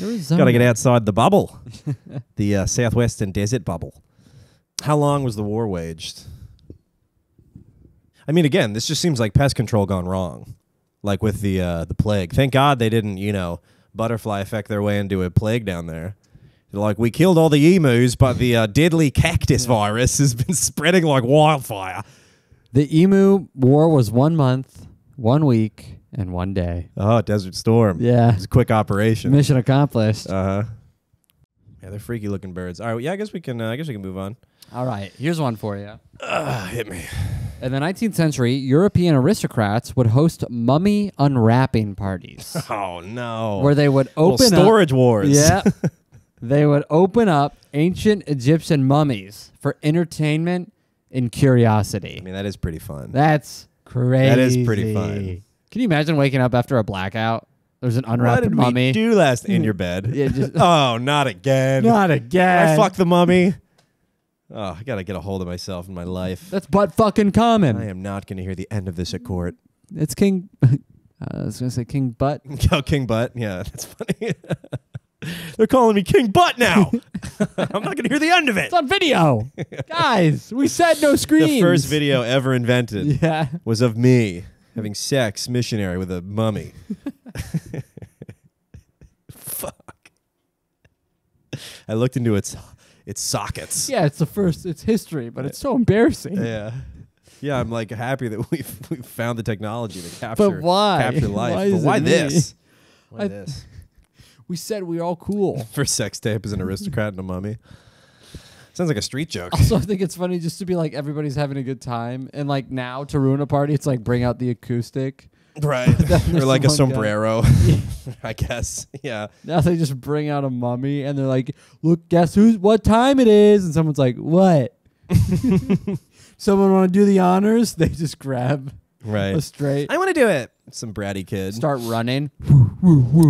Arizona.
Got to get outside the bubble. The southwestern desert bubble. How long was the war waged? I mean, again, this just seems like pest control gone wrong. Like with the plague. Thank God they didn't, butterfly effect their way into a plague down there. They're like, we killed all the emus, but the deadly cactus virus has been spreading like wildfire.
The emu war was 1 month, 1 week, and 1 day.
Oh, Desert Storm.
Yeah.
It's a quick operation.
Mission accomplished.
Yeah, they're freaky looking birds. All right, yeah, I guess we can move on.
All right, here's one for you.
Hit me.
In the 19th century, European aristocrats would host mummy unwrapping parties.
Oh no.
Where they would
Little
open
storage wars.
Yeah. They would open up ancient Egyptian mummies for entertainment and curiosity.
I mean, that is pretty fun.
That's crazy.
That is pretty fun.
Can you imagine waking up after a blackout There's an
What
unwrapped
did
mummy.
we do last in your bed?
Yeah, just,
Oh, not again.
not again.
I fucked the mummy. Oh, I gotta get a hold of myself in my life.
That's butt fucking common.
I am not gonna hear the end of this at court.
It's King. I was gonna say King Butt.
Oh, King Butt. Yeah, that's funny. They're calling me King Butt now. I'm not gonna hear the end of it.
It's on video, guys. We said no screens.
The first video ever invented
Yeah.
was of me having sex missionary with a mummy. Fuck. I looked into its sockets.
Yeah, it's the first. It's history, but it's so embarrassing.
Yeah. Yeah, I'm like happy that we've found the technology to capture
But why?
capture life.
Why
But
is
why
it me?
this? Why
I-
this?
We said we were all cool.
First sex tape is an aristocrat and a mummy. Sounds like a street joke.
Also, I think it's funny just to be like everybody's having a good time, and like now to ruin a party, it's like bring out the acoustic.
Right.
Then
Or like a
there's one guy-
sombrero. I guess. Yeah.
Now they just bring out a mummy, and they're like, "Look, guess what time it is?" And someone's like, "What?" Someone want to do the honors? They just grab
Right.
a straight,
I want to do it. Some bratty kid.
start running.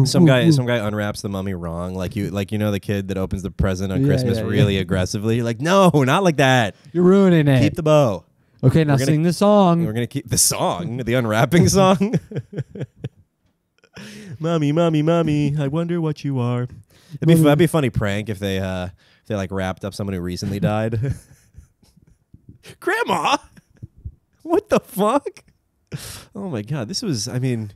Some guy unwraps the mummy wrong. Like you know the kid that opens the present on
Yeah,
Christmas
yeah,
really aggressively. You're like, no, not like that.
You're ruining it.
Keep the bow.
Okay, now
We're gonna-
sing the song.
We're gonna keep the song, the unwrapping song. Mommy, mommy, mommy, I wonder what you are. That'd be a funny prank if they like wrapped up someone who recently died. Grandma, what the fuck? Oh my god, this was. I mean,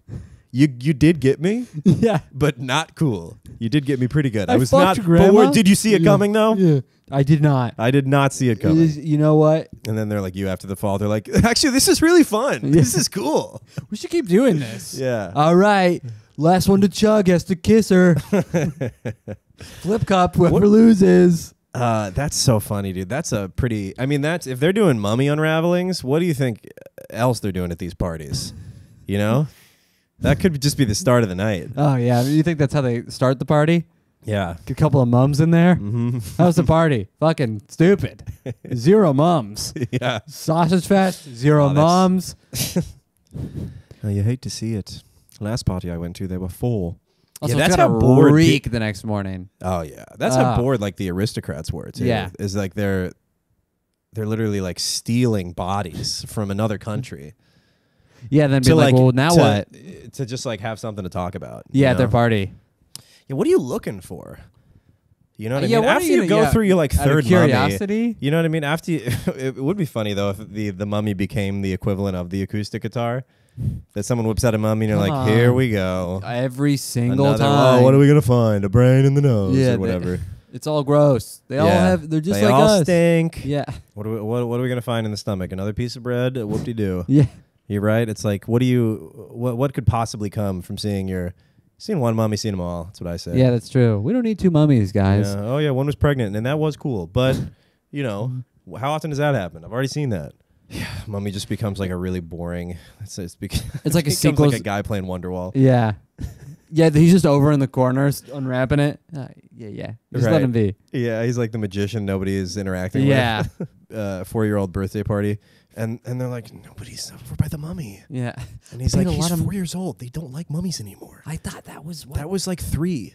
you did get me,
Yeah.
but not cool. You did get me pretty good.
I
I was
fucked
not.
Grandma.
But did you see it coming though?
Yeah. I did not.
I did not see it coming.
You know what?
And then they're like, you after the fall. They're like, actually, this is really fun. This is cool.
We should keep doing this.
Yeah.
All right. Last one to chug has to kiss her. Flip cup, whoever loses.
That's so funny, dude. That's a pretty. I mean, that's if they're doing mummy unravelings. What do you think else they're doing at these parties? You know, that could just be the start of the night.
Oh, yeah. You think that's how they start the party?
Yeah.
Get a couple of mums in there?
Mm-hmm.
How's the party? Fucking stupid. 0 mums.
Yeah.
Sausage fest, 0
Oh, that's-
mums.
Oh, you hate to see it. Last party I went to, there were 4.
Also,
yeah,
it's
that's
gotta
how bored.
reek the next morning.
Oh yeah, that's how bored like the aristocrats were too.
Yeah.
Is like they're literally like stealing bodies from another country.
Yeah, then be like, well, now what?
To just like have something to talk about.
Yeah,
you
at their
know?
party.
Yeah, what are you looking for? You know what I
Yeah,
mean?
what are
After
you
you
gonna-
go
yeah,
through your like
out of
third
curiosity?
mummy, you know what I mean? After you, it would be funny though if the mummy became the equivalent of the acoustic guitar. That someone whips out a mummy and you're
Come
like,
on.
here we go.
Every single
Another,
time.
oh, what are we gonna find? A brain in the nose
Yeah,
or whatever.
It's all gross. They all
Yeah.
have. They're just
They
like
all
us.
stink.
Yeah.
What are we gonna find in the stomach? Another piece of bread? Whoop-de-doo.
Yeah.
You're right. It's like, what could possibly come from seeing one mummy, seeing them all? That's what I say.
Yeah, that's true. We don't need 2 mummies, guys.
Yeah. Oh yeah, one was pregnant, and that was cool. But you know, how often does that happen? I've already seen that. Yeah, mummy just becomes like a really boring. It's like a
It becomes
sequel, like a guy playing Wonderwall.
Yeah. Yeah, he's just over in the corners unwrapping it. Yeah. Just let
Right.
him be.
Yeah, he's like the magician nobody is interacting
Yeah.
with. 4-year-old birthday party, and they're like, nobody's over by the mummy.
Yeah.
And he's
Paid
like,
a lot
he's
of
4 years old. They don't like mummies anymore.
I thought that was what.
That was like 3.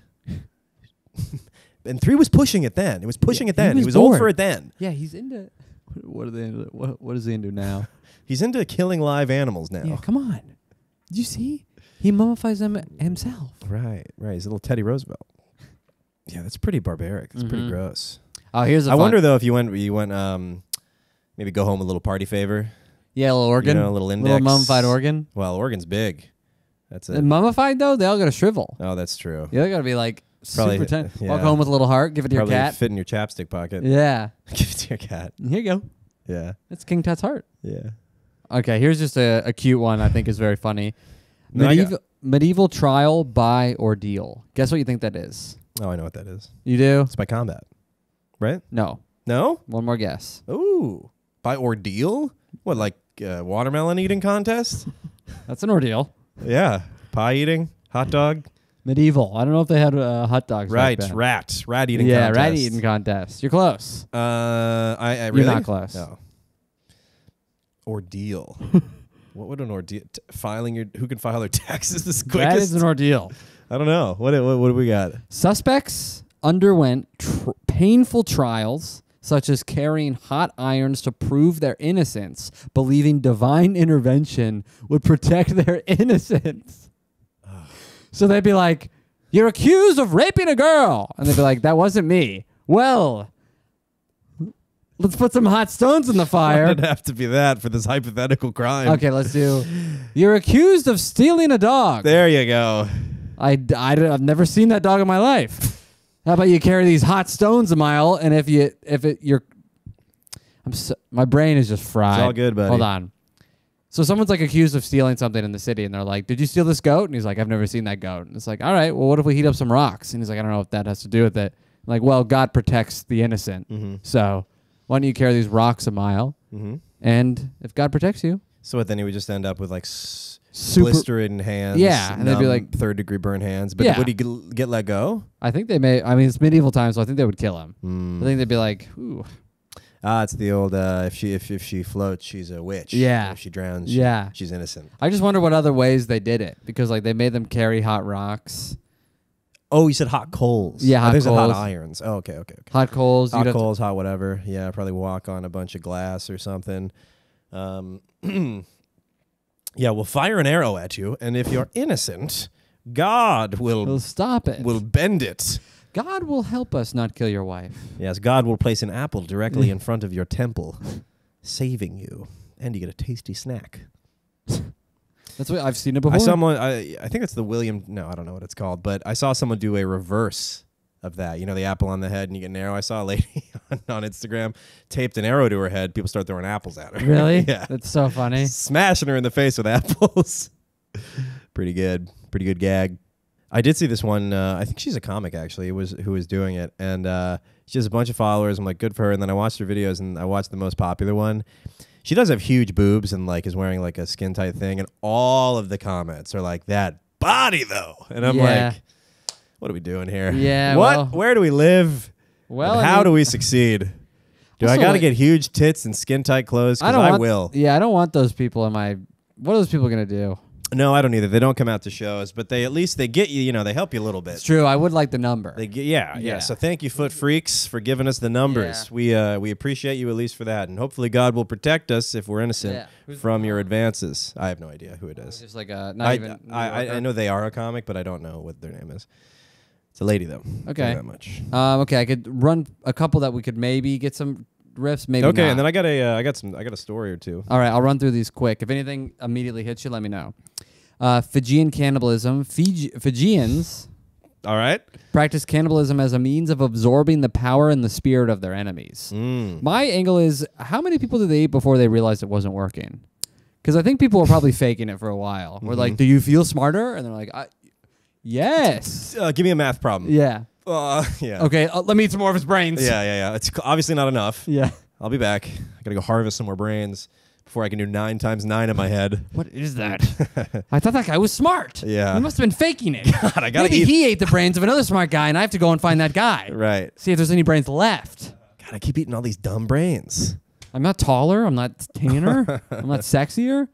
And 3 was pushing it then. It was pushing it then.
he
He
was
was old
bored.
for it then.
Yeah, he's into. What are they into? What is he into now?
He's into killing live animals now.
Yeah, come on. Did you see? He mummifies them himself.
Right. He's a little Teddy Roosevelt. Yeah, that's pretty barbaric. That's pretty gross.
Oh, here's a
I
fun-
wonder though if you went maybe go home with a little party favor.
Yeah, a little organ.
You know, a little index.
Little mummified organ.
Well, organ's big. That's it.
And mummified though, they all gotta shrivel.
Oh, that's true.
Yeah, they gotta be like
Probably,
super tense.
yeah.
Walk home with a little heart. Give it to
Probably
your cat.
fit in your chapstick pocket.
Yeah.
Give it to your cat.
Here you go.
Yeah.
That's King Tut's heart.
Yeah.
Okay, here's just a cute one I think is very funny.
No,
Medieval trial by ordeal. Guess what you think that is?
Oh, I know what that is.
You do?
It's by combat. Right?
No.
No?
One more guess.
Ooh. By ordeal? What, like watermelon eating contest?
That's an ordeal.
Yeah. Pie eating? Hot dog?
Medieval. I don't know if they had hot dogs.
Right.
back then.
Rat eating
Yeah,
contest.
rat eating contest. You're close.
I really?
You're not close.
No. Ordeal. What would an ordeal? Who can file their taxes this quickest?
That is an ordeal.
I don't know. What do we got?
Suspects underwent painful trials, such as carrying hot irons to prove their innocence, believing divine intervention would protect their innocence. So they'd be like, "You're accused of raping a girl," and they'd be like, "That wasn't me." Well, let's put some hot stones in the fire.
Why did it have to be that for this hypothetical crime?
Okay, let's do. You're accused of stealing a dog.
There you go.
I've never seen that dog in my life. How about you carry these hot stones a mile, and my brain is just fried.
It's all good, buddy.
Hold on. So someone's like accused of stealing something in the city, and they're like, "Did you steal this goat?" And he's like, "I've never seen that goat." And it's like, "All right, well, what if we heat up some rocks?" And he's like, "I don't know what that has to do with it." I'm like, well, God protects the innocent, so why don't you carry these rocks a mile? And if God protects you,
so what? Then he would just end up with like
super
blistered hands.
Yeah, and they'd be like
3rd-degree burn hands. But
Yeah.
would he get let go?
I think they may. I mean, it's medieval times, so I think they would kill him. I think they'd be like, "Ooh,
It's the old if she floats, she's a witch.
Yeah.
If she drowns, she's innocent.
I just wonder what other ways they did it, because like they made them carry hot rocks,
Oh, you said hot coals.
Yeah, hot
I think you said
coals.
hot irons. Oh, okay.
hot coals.
Hot coals, hot whatever. Yeah, probably walk on a bunch of glass or something. Yeah, we'll fire an arrow at you, and if you're innocent, God
We'll stop it.
will bend it.
God will help us not kill your wife.
Yes, God will place an apple directly in front of your temple, saving you, and you get a tasty snack.
That's what I've seen it before.
I think it's the William. No, I don't know what it's called, but I saw someone do a reverse of that. You know, the apple on the head and you get an arrow. I saw a lady on Instagram taped an arrow to her head. People start throwing apples at her.
Really?
Yeah.
That's so funny.
Smashing her in the face with apples. Pretty good gag. I did see this one. I think she's a comic actually. Who was doing it, and she has a bunch of followers. I'm like, good for her. And then I watched her videos, and I watched the most popular one. She does have huge boobs and like is wearing like a skin tight thing, and all of the comments are like, that body though. And I'm like, what are we doing here?
Yeah.
Where do we live?
Well,
and how do we succeed? Do I got to get huge tits and skin tight clothes? Because I will.
Yeah, I don't want those people in my. What are those people gonna do?
No, I don't either. They don't come out to shows, but they at least they get you. You know, they help you a little bit.
It's true. I would like the number.
Yeah. So thank you, Foot Freaks, for giving us the numbers.
Yeah.
We appreciate you at least for that, and hopefully God will protect us if we're innocent from your advances. I have no idea who it is.
Just like
I
I
know they are a comic, but I don't know what their name is. It's a lady though.
Okay.
Not that much.
Okay, I could run a couple that we could maybe get some riffs. Maybe
okay,
not.
and then I got a story or two.
All right, I'll run through these quick. If anything immediately hits you, let me know. Fijian cannibalism. Fijians
All right.
practice cannibalism as a means of absorbing the power and the spirit of their enemies. My angle is, how many people did they eat before they realized it wasn't working? Because I think people were probably faking it for a while. We're like, do you feel smarter? And they're like, yes.
Give me a math problem.
Yeah.
Yeah.
Okay, let me eat some more of his brains.
Yeah. It's obviously not enough.
Yeah.
I'll be back. I gotta go harvest some more brains before I can do 9 times 9 in my head.
What is that? I thought that guy was smart.
Yeah.
He must have been faking it.
God, I gotta
Maybe he ate the brains of another smart guy, and I have to go and find that guy.
Right.
See if there's any brains left.
God, I keep eating all these dumb brains.
I'm not taller. I'm not tanner. I'm not sexier.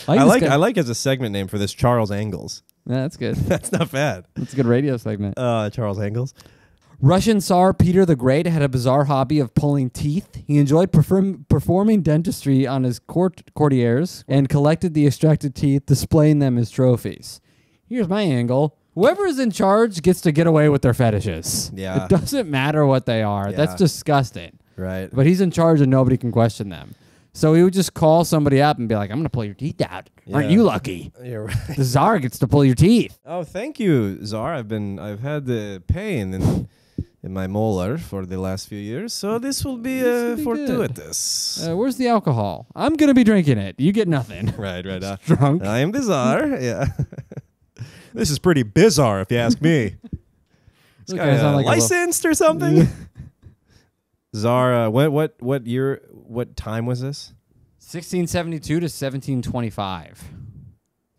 I like as a segment name for this Charles Angles.
Yeah, that's good.
That's not bad.
That's a good radio segment.
Charles Angles.
Russian Tsar Peter the Great had a bizarre hobby of pulling teeth. He enjoyed performing dentistry on his courtiers and collected the extracted teeth, displaying them as trophies. Here's my angle. Whoever is in charge gets to get away with their fetishes.
Yeah.
It doesn't matter what they are.
Yeah.
That's disgusting.
Right.
But he's in charge and nobody can question them. So he would just call somebody up and be like, I'm going to pull your teeth out.
Yeah.
Aren't you lucky?
Yeah, right.
The Tsar gets to pull your teeth.
Oh, thank you, Czar. I've had the pain in my molar for the last few years, so this will be fortuitous.
Where's the alcohol? I'm going to be drinking it. You get nothing.
Right.
Drunk.
I am bizarre. Yeah. This is pretty bizarre, if you ask me. This guy
like
licensed or something. Czar, what year? What time was this?
1672 to 1725.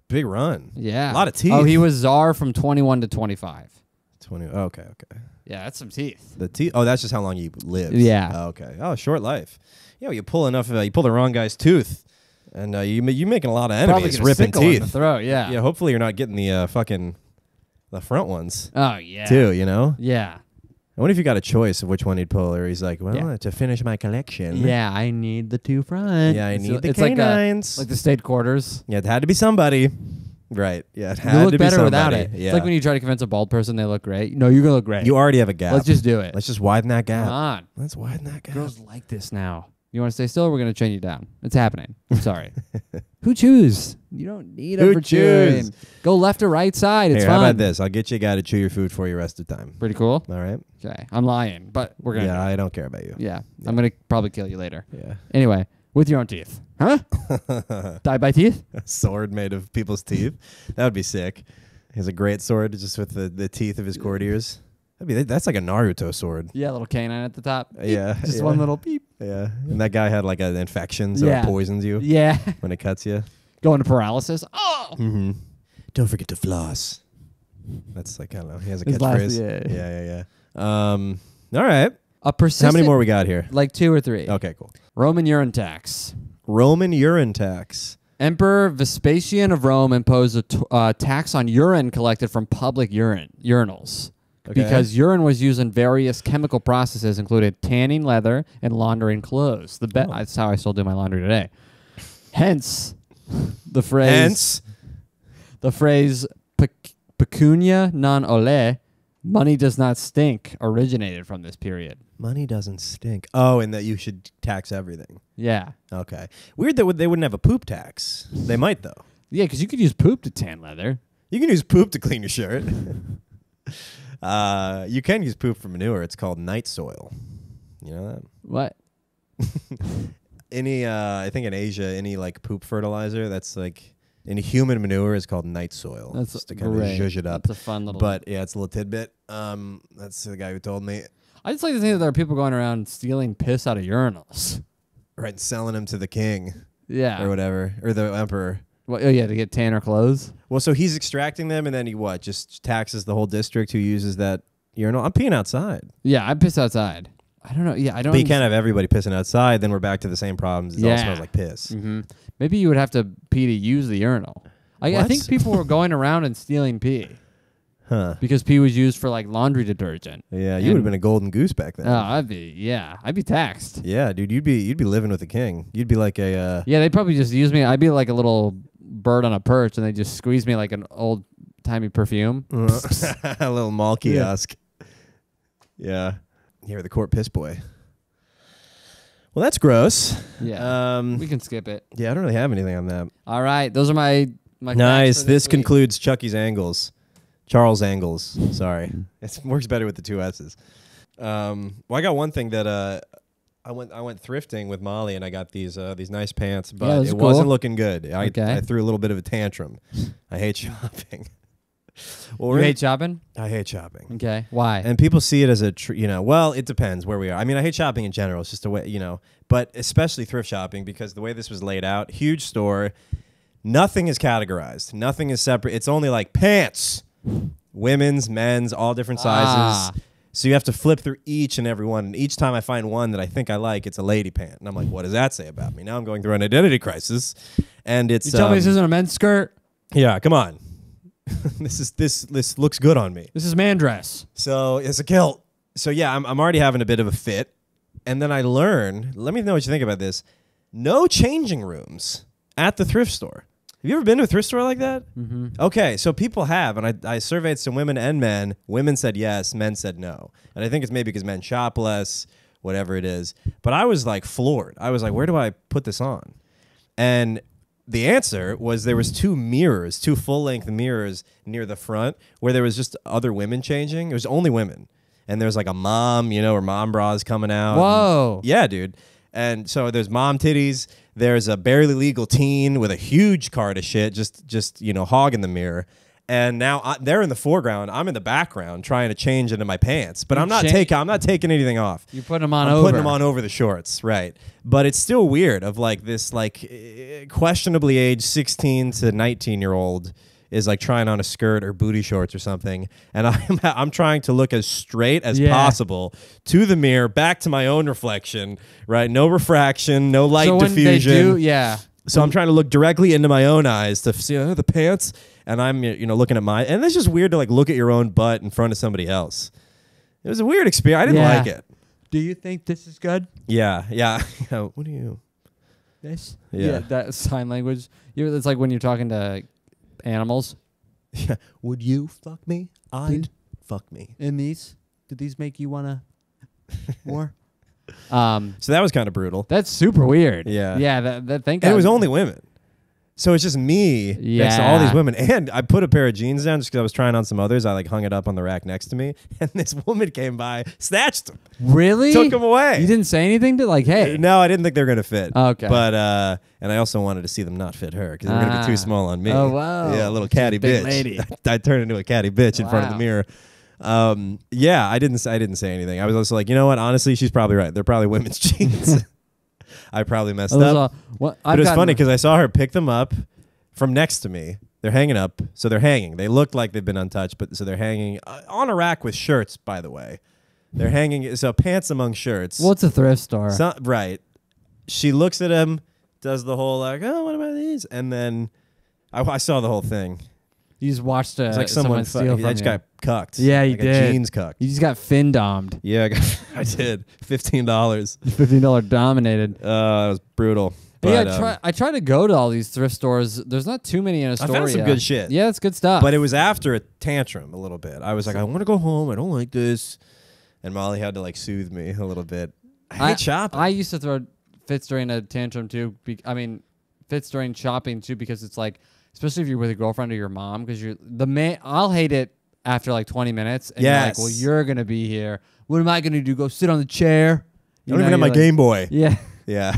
Big run.
Yeah.
A lot of teeth.
Oh, he was Tsar from 21 to 25.
20. Okay.
Yeah, that's some teeth.
The teeth. Oh, that's just how long you lived.
Yeah.
Oh, okay. Oh, short life. Yeah, well, you pull the wrong guy's tooth. And you making a lot of
Probably
enemies,
get a
ripping
sickle in
teeth.
the throat. Yeah.
Yeah. Hopefully you're not getting the the front ones.
Oh yeah.
Too. You know.
Yeah.
I wonder if you got a choice of which one he'd pull, or he's like, well,
Yeah.
to finish my collection.
Yeah, I need the 2 front.
Yeah, I need the
it's
canines.
like the state quarters.
Yeah, it had to be somebody. Right. Yeah, it
You
had
look
to be
better
somebody.
without it.
Yeah.
It's like when you try to convince a bald person they look great. No, you're gonna look great.
You already have a gap.
Let's just do it.
Let's just widen that gap.
Come on.
Let's widen that gap.
Girls like this now. You want to stay still? Or we're gonna chain you down. It's happening. I'm sorry. Who choose? You don't need them
Who
for chewing.
choose?
Go left or right side. It's
Here,
fine.
how about this? I'll get you a guy to chew your food for you the rest of the time.
Pretty cool.
All right?
Okay, I'm lying, but we're gonna.
Yeah, I don't care about you.
Yeah, I'm gonna probably kill you later.
Yeah.
Anyway, with your own teeth, huh? Die by teeth?
A sword made of people's teeth. That would be sick. He has a great sword just with the teeth of his courtiers. That's like a Naruto sword.
Yeah, little canine at the top.
Yeah.
Just
yeah.
one little beep.
Yeah. And that guy had like an infection, so
Yeah.
it poisons you
Yeah.
when it cuts you.
Go into paralysis. Oh.
Mm-hmm. Don't forget to floss. That's like, I don't know. He has a
His last-
catchphrase.
yeah.
All right.
A persistent.
How many more we got here?
Like 2 or 3.
Okay, cool.
Roman urine tax.
Roman urine tax.
Emperor Vespasian of Rome imposed a tax on urine collected from public urinals.
Okay.
Because urine was used in various chemical processes, included tanning leather and laundering clothes. That's how I still do my laundry today. Hence, the phrase pecunia non ole, money does not stink, originated from this period.
Money doesn't stink. Oh, and that you should tax everything.
Yeah.
Okay. Weird that they wouldn't have a poop tax. They might, though.
Yeah, because you could use poop to tan leather.
You can use poop to clean your shirt. You can use poop for manure. It's called night soil. You know that?
What?
I think in Asia, any like poop fertilizer that's like any human manure is called night soil.
That's
just to kind of
great.
zhuzh it up.
That's a fun little.
But yeah, it's a little tidbit. That's the guy who told me.
I just like to think that there are people going around stealing piss out of urinals.
Right, and selling them to the king
Yeah.
or whatever, or the emperor.
Well, oh yeah, to get tanner clothes.
Well, so he's extracting them, and then he what? Just taxes the whole district who uses that urinal. I'm peeing outside.
Yeah, I piss outside. I don't know. Yeah, I don't.
But you can't have everybody pissing outside. Then we're back to the same problems. It all
Yeah.
smells like piss.
Mm-hmm. Maybe you would have to pee to use the urinal. I
What?
think people were going around and stealing pee
Huh.
because pee was used for like laundry detergent.
Yeah, you would have been a golden goose back then.
Oh, I'd be taxed.
Yeah, dude, you'd be living with the king. You'd be like a
Yeah, they'd probably just use me. I'd be like a little bird on a perch, and they just squeeze me like an old timey perfume.
a little mall
Yeah.
kiosk. Yeah. You're the court piss boy. Well, that's gross.
Yeah, we can skip it.
Yeah, I don't really have anything on that.
All right, those are my facts
Nice.
for
This
week.
concludes Chucky's Angles. Charles Angles. Sorry. It works better with the 2 S's. Well, I got one thing that I went thrifting with Molly, and I got these nice pants, but
those
it
are cool.
wasn't looking good. I
Okay.
threw a little bit of a tantrum. I hate shopping.
You hate shopping?
I hate shopping.
Okay, why?
And people see it as a, well, it depends where we are. I mean, I hate shopping in general. It's just a way, but especially thrift shopping because the way this was laid out, huge store, nothing is categorized. Nothing is separate. It's only like pants, women's, men's, all different sizes. So you have to flip through each and every one. And each time I find one that I think I like, it's a lady pant. And I'm like, what does that say about me? Now I'm going through an identity crisis. And it's...
You tell me this isn't a men's skirt?
Yeah, come on. This looks good on me.
This is man dress.
So it's a kilt. So yeah, I'm already having a bit of a fit. And then I learn, let me know what you think about this, no changing rooms at the thrift store. Have you ever been to a thrift store like that?
Mm-hmm.
Okay, so people have, and I surveyed some women and men. Women said yes, men said no. And I think it's maybe because men shop less, whatever it is. But I was like floored. I was like, where do I put this on? And the answer was there was 2 mirrors, 2 full-length mirrors near the front where there was just other women changing. It was only women. And there was like a mom, or mom bras coming out.
Whoa.
Yeah, dude. And so there's mom titties. There's a barely legal teen with a huge cart of shit, just hogging the mirror. And now they're in the foreground. I'm in the background trying to change into my pants, but I'm not taking anything off.
You put them on
I'm
over.
putting them on over the shorts, right? But it's still weird. Of like this, questionably aged 16 to 19-year-old is like trying on a skirt or booty shorts or something, and I'm trying to look as straight as possible to the mirror, back to my own reflection, right? No refraction, no light
so when
diffusion.
They do, yeah.
So I'm trying to look directly into my own eyes to see the pants, and I'm looking at and it's just weird to like look at your own butt in front of somebody else. It was a weird experience. I didn't like it.
Do you think this is good?
Yeah. What do you?
This?
Yeah.
That sign language. It's like when you're talking to animals.
Yeah. Would you fuck me? I'd fuck me.
In these? Did these make you wanna more?
So that was kind of brutal.
That's super weird.
Yeah.
Yeah. Thank God.
And it was only women. So it's just me next to all these women. And I put a pair of jeans down just because I was trying on some others. I like hung it up on the rack next to me. And this woman came by, snatched them.
Really?
Took them away.
You didn't say anything to like, hey.
No, I didn't think they were going to fit.
Okay.
But, and I also wanted to see them not fit her because they were going to be too small on me.
Oh, wow.
Yeah, a little catty
big
bitch.
lady.
I turned into a catty bitch in front of the mirror. Yeah, I didn't say anything. I was also like, you know what? Honestly, she's probably right. They're probably women's jeans. I probably messed up. But it was funny because I saw her pick them up from next to me. They're hanging up. So they're hanging. They look like they've been untouched, but so they're hanging on a rack with shirts, by the way. They're hanging. So pants among shirts.
Well, it's a thrift store.
Right. She looks at him, does the whole like, oh, what about these? And then I saw the whole thing.
You just watched
it's like someone
steal from
I just got cucked.
Yeah, you
like
did.
Jeans cucked.
You just got fin-domed.
Yeah, I did. $15.
$15 dominated.
That was brutal. But,
yeah, I try to go to all these thrift stores. There's not too many in a store.
I found some good shit.
Yeah, it's good stuff.
But it was after a tantrum a little bit. I was like, I want to go home. I don't like this. And Molly had to like soothe me a little bit. I hate shopping.
I used to throw fits during a tantrum too. Fits during shopping too, because it's like, especially if you're with a girlfriend or your mom, because I'll hate it after like 20 minutes. And you're like, well, you're going to be here. What am I going to do? Go sit on the chair?
I don't even have my Game Boy.
Yeah.
Yeah.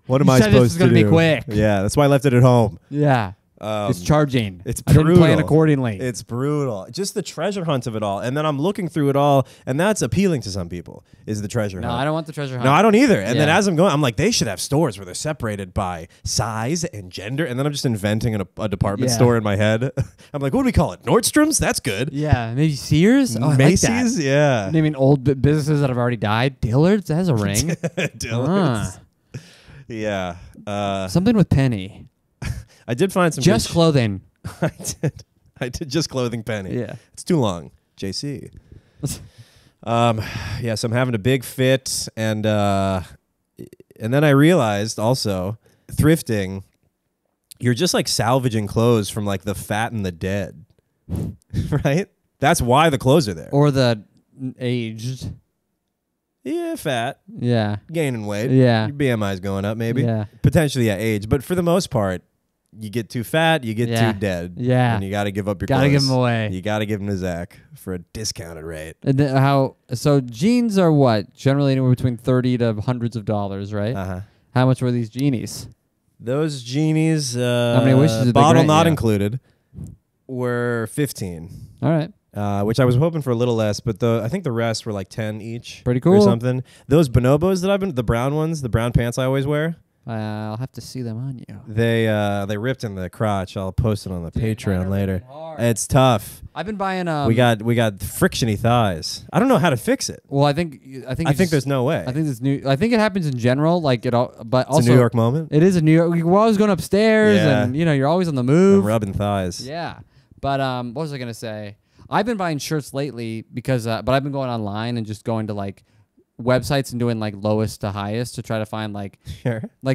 What am I supposed to do? This is
going to be quick.
Yeah, that's why I left it at home.
Yeah. It's charging.
It's brutal.
I didn't plan accordingly.
It's brutal. Just the treasure hunt of it all. And then I'm looking through it all, and that's appealing to some people, is the treasure hunt.
No, I don't want the treasure hunt.
No, I don't either. And then as I'm going, I'm like, they should have stores where they're separated by size and gender. And then I'm just inventing a department store in my head. I'm like, what do we call it? Nordstrom's? That's good.
Yeah, maybe Sears? Oh,
Macy's?
I like that.
Yeah.
Naming old businesses that have already died. Dillard's? That has a ring.
Dillard's. Yeah.
Something with Penny.
I did find some
Just clothing.
I did just clothing Penny.
Yeah.
It's too long. JC. Yeah, so I'm having a big fit, and then I realized also thrifting, you're just like salvaging clothes from like the fat and the dead. Right? That's why the clothes are there.
Or the aged.
Yeah, fat.
Yeah.
Gaining weight.
Yeah.
Your BMI is going up, maybe.
Yeah.
Potentially, age. But for the most part, you get too fat, you get too dead.
Yeah.
And you got to give up your
Gotta
clothes.
give them away.
You got to give them to Zach for a discounted rate.
And so jeans are what? Generally anywhere between 30 to hundreds of dollars, right?
Uh-huh.
How much were these genies?
Those genies,
how many wishes did
bottle
they grant
not
you?
Included, were 15.
All right.
Which I was hoping for a little less, but I think the rest were like 10 each.
Pretty cool.
Or something. Those bonobos that the brown ones, the brown pants I always wear.
I'll have to see them on you.
They ripped in the crotch. I'll post it on the Patreon later. It's tough.
I've been buying.
We got frictiony thighs. I don't know how to fix it.
Well, I think
there's no way.
I think it's new. I think it happens in general, like it all. But
it's
also,
a New York moment.
It is a New York. We're always going upstairs, and you're always on the move.
I'm rubbing thighs.
Yeah, but what was I gonna say? I've been buying shirts lately because, but I've been going online and just going to like websites and doing like lowest to highest to try to find like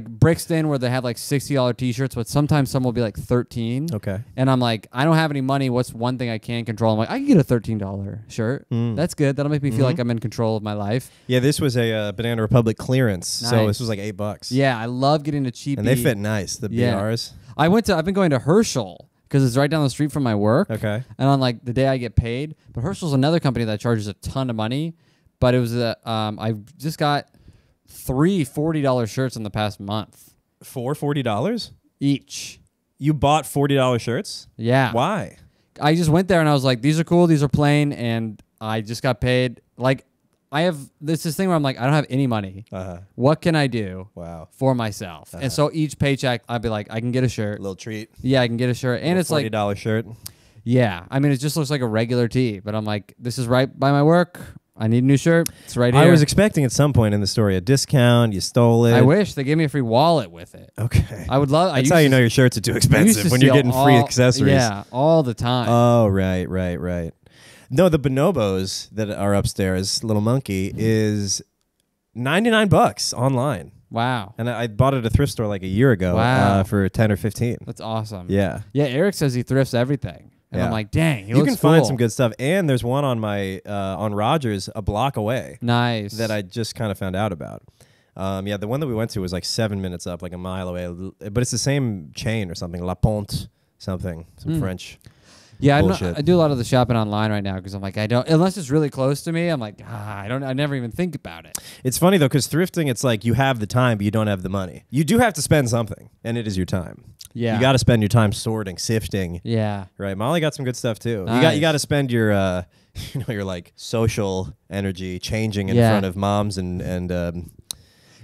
Brixton where they have like $60 t-shirts, but sometimes some will be like 13.
Okay.
And I'm like, I don't have any money. What's one thing I can control? I'm like, I can get a $13 shirt. That's good. That'll make me feel like I'm in control of my life.
Yeah, this was a Banana Republic clearance,
Nice.
so this was like $8.
Yeah, I love getting a cheapie.
And they fit nice. The BRs.
I've been going to Herschel because it's right down the street from my work.
Okay.
And on like the day I get paid, but Herschel's another company that charges a ton of money. But it was I just got 3 $40 shirts in the past month.
$40
each.
You bought $40 shirts?
Yeah.
Why?
I just went there and I was like, these are cool, these are plain, and I just got paid. Like, I have this thing where I'm like, I don't have any money. What can I do?
Wow.
For myself? And so each paycheck, I'd be like, I can get a shirt.
A little treat.
Yeah, I can get a shirt, and it's
$40 shirt.
Yeah, I mean, it just looks like a regular tee, but I'm like, this is right by my work. I need a new shirt. It's right here.
I was expecting at some point in the story a discount. You stole it.
I wish they gave me a free wallet with it.
Okay.
I would love.
That's how you know your shirts are too expensive, when you're getting free accessories.
Yeah, all the time.
Oh, right. No, the bonobos that are upstairs, Little Monkey, is $99 online.
Wow.
And I bought it at a thrift store like a year ago for 10 or 15.
That's awesome.
Yeah.
Yeah, Eric says he thrifts everything. And I'm like, dang,
you can find some good stuff. And there's one on my on Rogers a block away.
Nice.
That I just kind of found out about. Yeah, the one that we went to was like 7 minutes up, like a mile away. But it's the same chain or something. La Ponte something. Some French.
Yeah, I do a lot of the shopping online right now because I'm like, I don't, unless it's really close to me, I'm like, I never even think about it.
It's funny though, because thrifting, it's like you have the time, but you don't have the money. You do have to spend something, and it is your time.
Yeah.
You got to spend your time sorting, sifting.
Yeah.
Right. Molly got some good stuff too.
Nice.
You got to spend your, your like social energy changing in front of moms and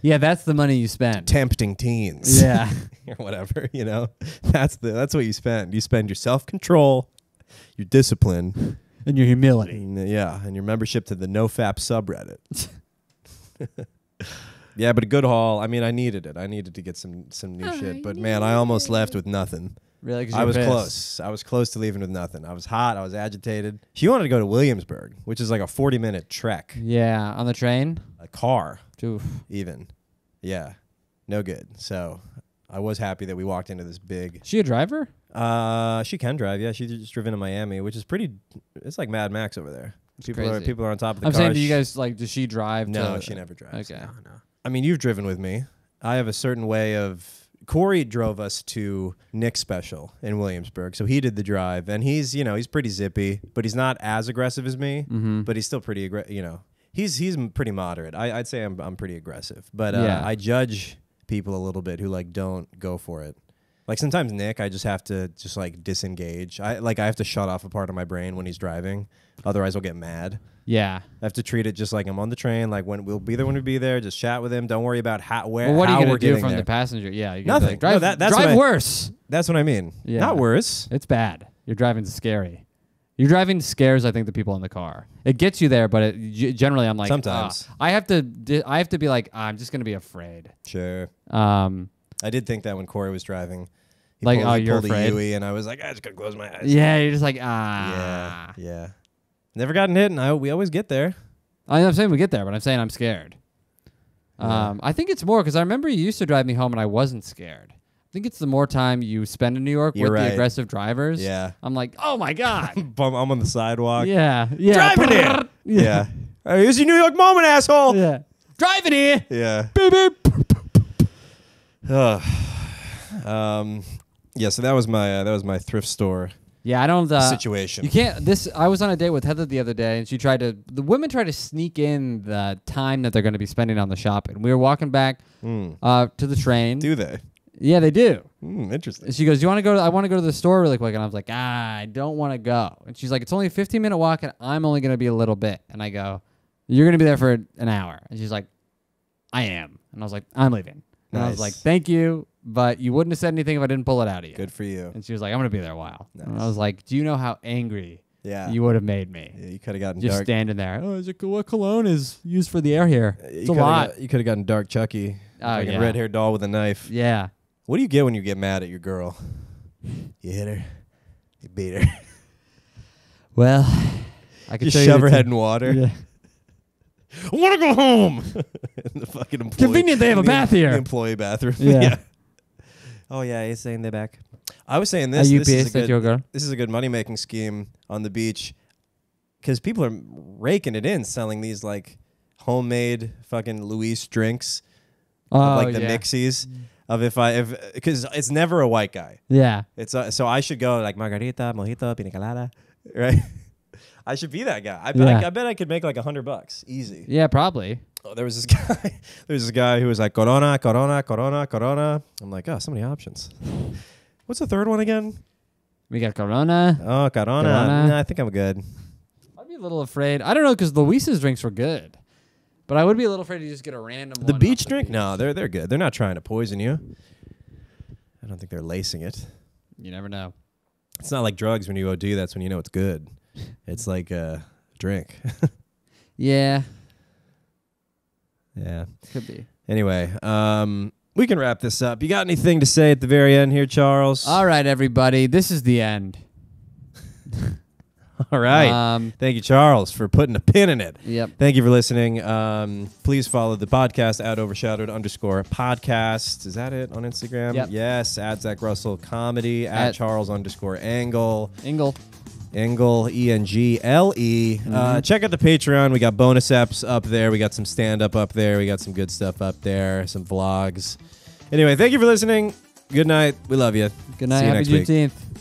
yeah, that's the money you spend.
Tempting teens.
Yeah.
Or whatever, That's what you spend. You spend your self-control, your discipline,
and your humility.
And your membership to the NoFap subreddit. Yeah, but a good haul. I mean, I needed it. I needed to get some new shit. But man, I almost left with nothing.
Really?
I was close. I was close to leaving with nothing. I was hot. I was agitated. She wanted to go to Williamsburg, which is like a 40-minute trek.
Yeah, on the train?
A car.
Oof.
Even. Yeah. No good. So I was happy that we walked into this big...
She a driver?
She can drive. Yeah, she's just driven to Miami, which is pretty... It's like Mad Max over there. People are on top of the car.
I'm saying, do you guys, like, does she drive?
No, she never drives.
Okay.
No. I mean, you've driven with me. I have a certain way of... Corey drove us to Nick's special in Williamsburg, so he did the drive, and he's pretty zippy, but he's not as aggressive as me, but he's still pretty he's pretty moderate. I'd say I'm pretty aggressive, but I judge people a little bit who like don't go for it. Like sometimes Nick, I just have to like disengage. I have to shut off a part of my brain when he's driving, otherwise I'll get mad.
Yeah,
I have to treat it just like I'm on the train. Like when we'll be there when we be there, just chat with him. Don't worry about
what are you gonna do from the passenger? Yeah, you
nothing.
Like, drive worse.
That's what I mean.
Yeah.
Not worse.
It's bad. You're driving scary. Your driving scares, I think, the people in the car. It gets you there, but generally, I'm like,
sometimes
I have to be like, I'm just gonna be afraid.
Sure.
I
did think that when Corey was driving.
You're
pulled
afraid.
a Yui, and I was like, I just gotta close my eyes.
Yeah, you're just like,
Yeah. Never gotten hit, and we always get there.
I'm saying we get there, but I'm saying I'm scared. I think it's more because I remember you used to drive me home and I wasn't scared. I think it's the more time you spend in New York with the aggressive drivers.
Yeah.
I'm like, oh my God.
I'm on the sidewalk.
Yeah.
Driving here. Yeah. Hey, here's your New York moment, asshole.
Yeah. Driving here.
Yeah.
Beep, beep.
Yeah, so that was my thrift store.
Yeah, I don't
situation.
You can't. I was on a date with Heather the other day, and the women try to sneak in the time that they're going to be spending on the shopping. We were walking back to the train.
Do they?
Yeah, they do.
Interesting.
She goes, "You want to go? I want to go to the store really quick." And I was like, I don't want to go. And she's like, "It's only a 15-minute walk, and I'm only going to be a little bit." And I go, "You're going to be there for an hour." And she's like, "I am." And I was like, "I'm leaving." And I was like, "Thank you, but you wouldn't have said anything if I didn't pull it out of you."
Good for you.
And she was like, "I'm going to be there a while." Nice. And I was like, "Do you know how angry you would have made me?"
Yeah, you could have gotten
just
dark.
Standing there. Oh, what cologne is used for the air here? It's a lot.
You could have gotten dark Chucky. Like a red-haired doll with a knife.
Yeah.
What do you get when you get mad at your girl? You hit her. You beat her.
Well, I could
shove her head in water.
Yeah.
I want to go home. In the fucking employee.
Convenient they have a bath here.
The employee bathroom.
Yeah.
Oh yeah, he's saying they're back. I was saying this.
This is
a good money-making scheme on the beach because people are raking it in, selling these like homemade fucking Luis drinks, like the mixies. Because it's never a white guy.
Yeah.
It's so I should go like margarita, mojito, pina colada, right? I should be that guy. I bet I could make like $100 easy.
Yeah, probably.
Oh, there was this guy. There's this guy who was like Corona, Corona, Corona, Corona. I'm like, oh, so many options. What's the third one again?
We got Corona.
Oh, Corona. Nah, I think I'm good.
I'd be a little afraid. I don't know because Luis's drinks were good. But I would be a little afraid to just get a random
The
one.
beach drink? No, they're good. They're not trying to poison you. I don't think they're lacing it.
You never know.
It's not like drugs when you OD. That's when you know it's good. It's like a drink.
Yeah,
Yeah.
could be.
Anyway, we can wrap this up. You got anything to say at the very end here, Charles?
All right, everybody. This is the end.
All right. Thank you, Charles, for putting a pin in it.
Yep.
Thank you for listening. Please follow the podcast at overshadowed_podcast. Is that it on Instagram?
Yep.
Yes. At Zach Russell Comedy. At Charles_Angle.
Ingle.
Engle, E-N-G-L-E. Check out the Patreon. We got bonus eps up there. We got some stand-up up there. We got some good stuff up there. Some vlogs. Anyway, thank you for listening. Good night. We love you.
Good night.
See you
Happy
next week.
Juneteenth.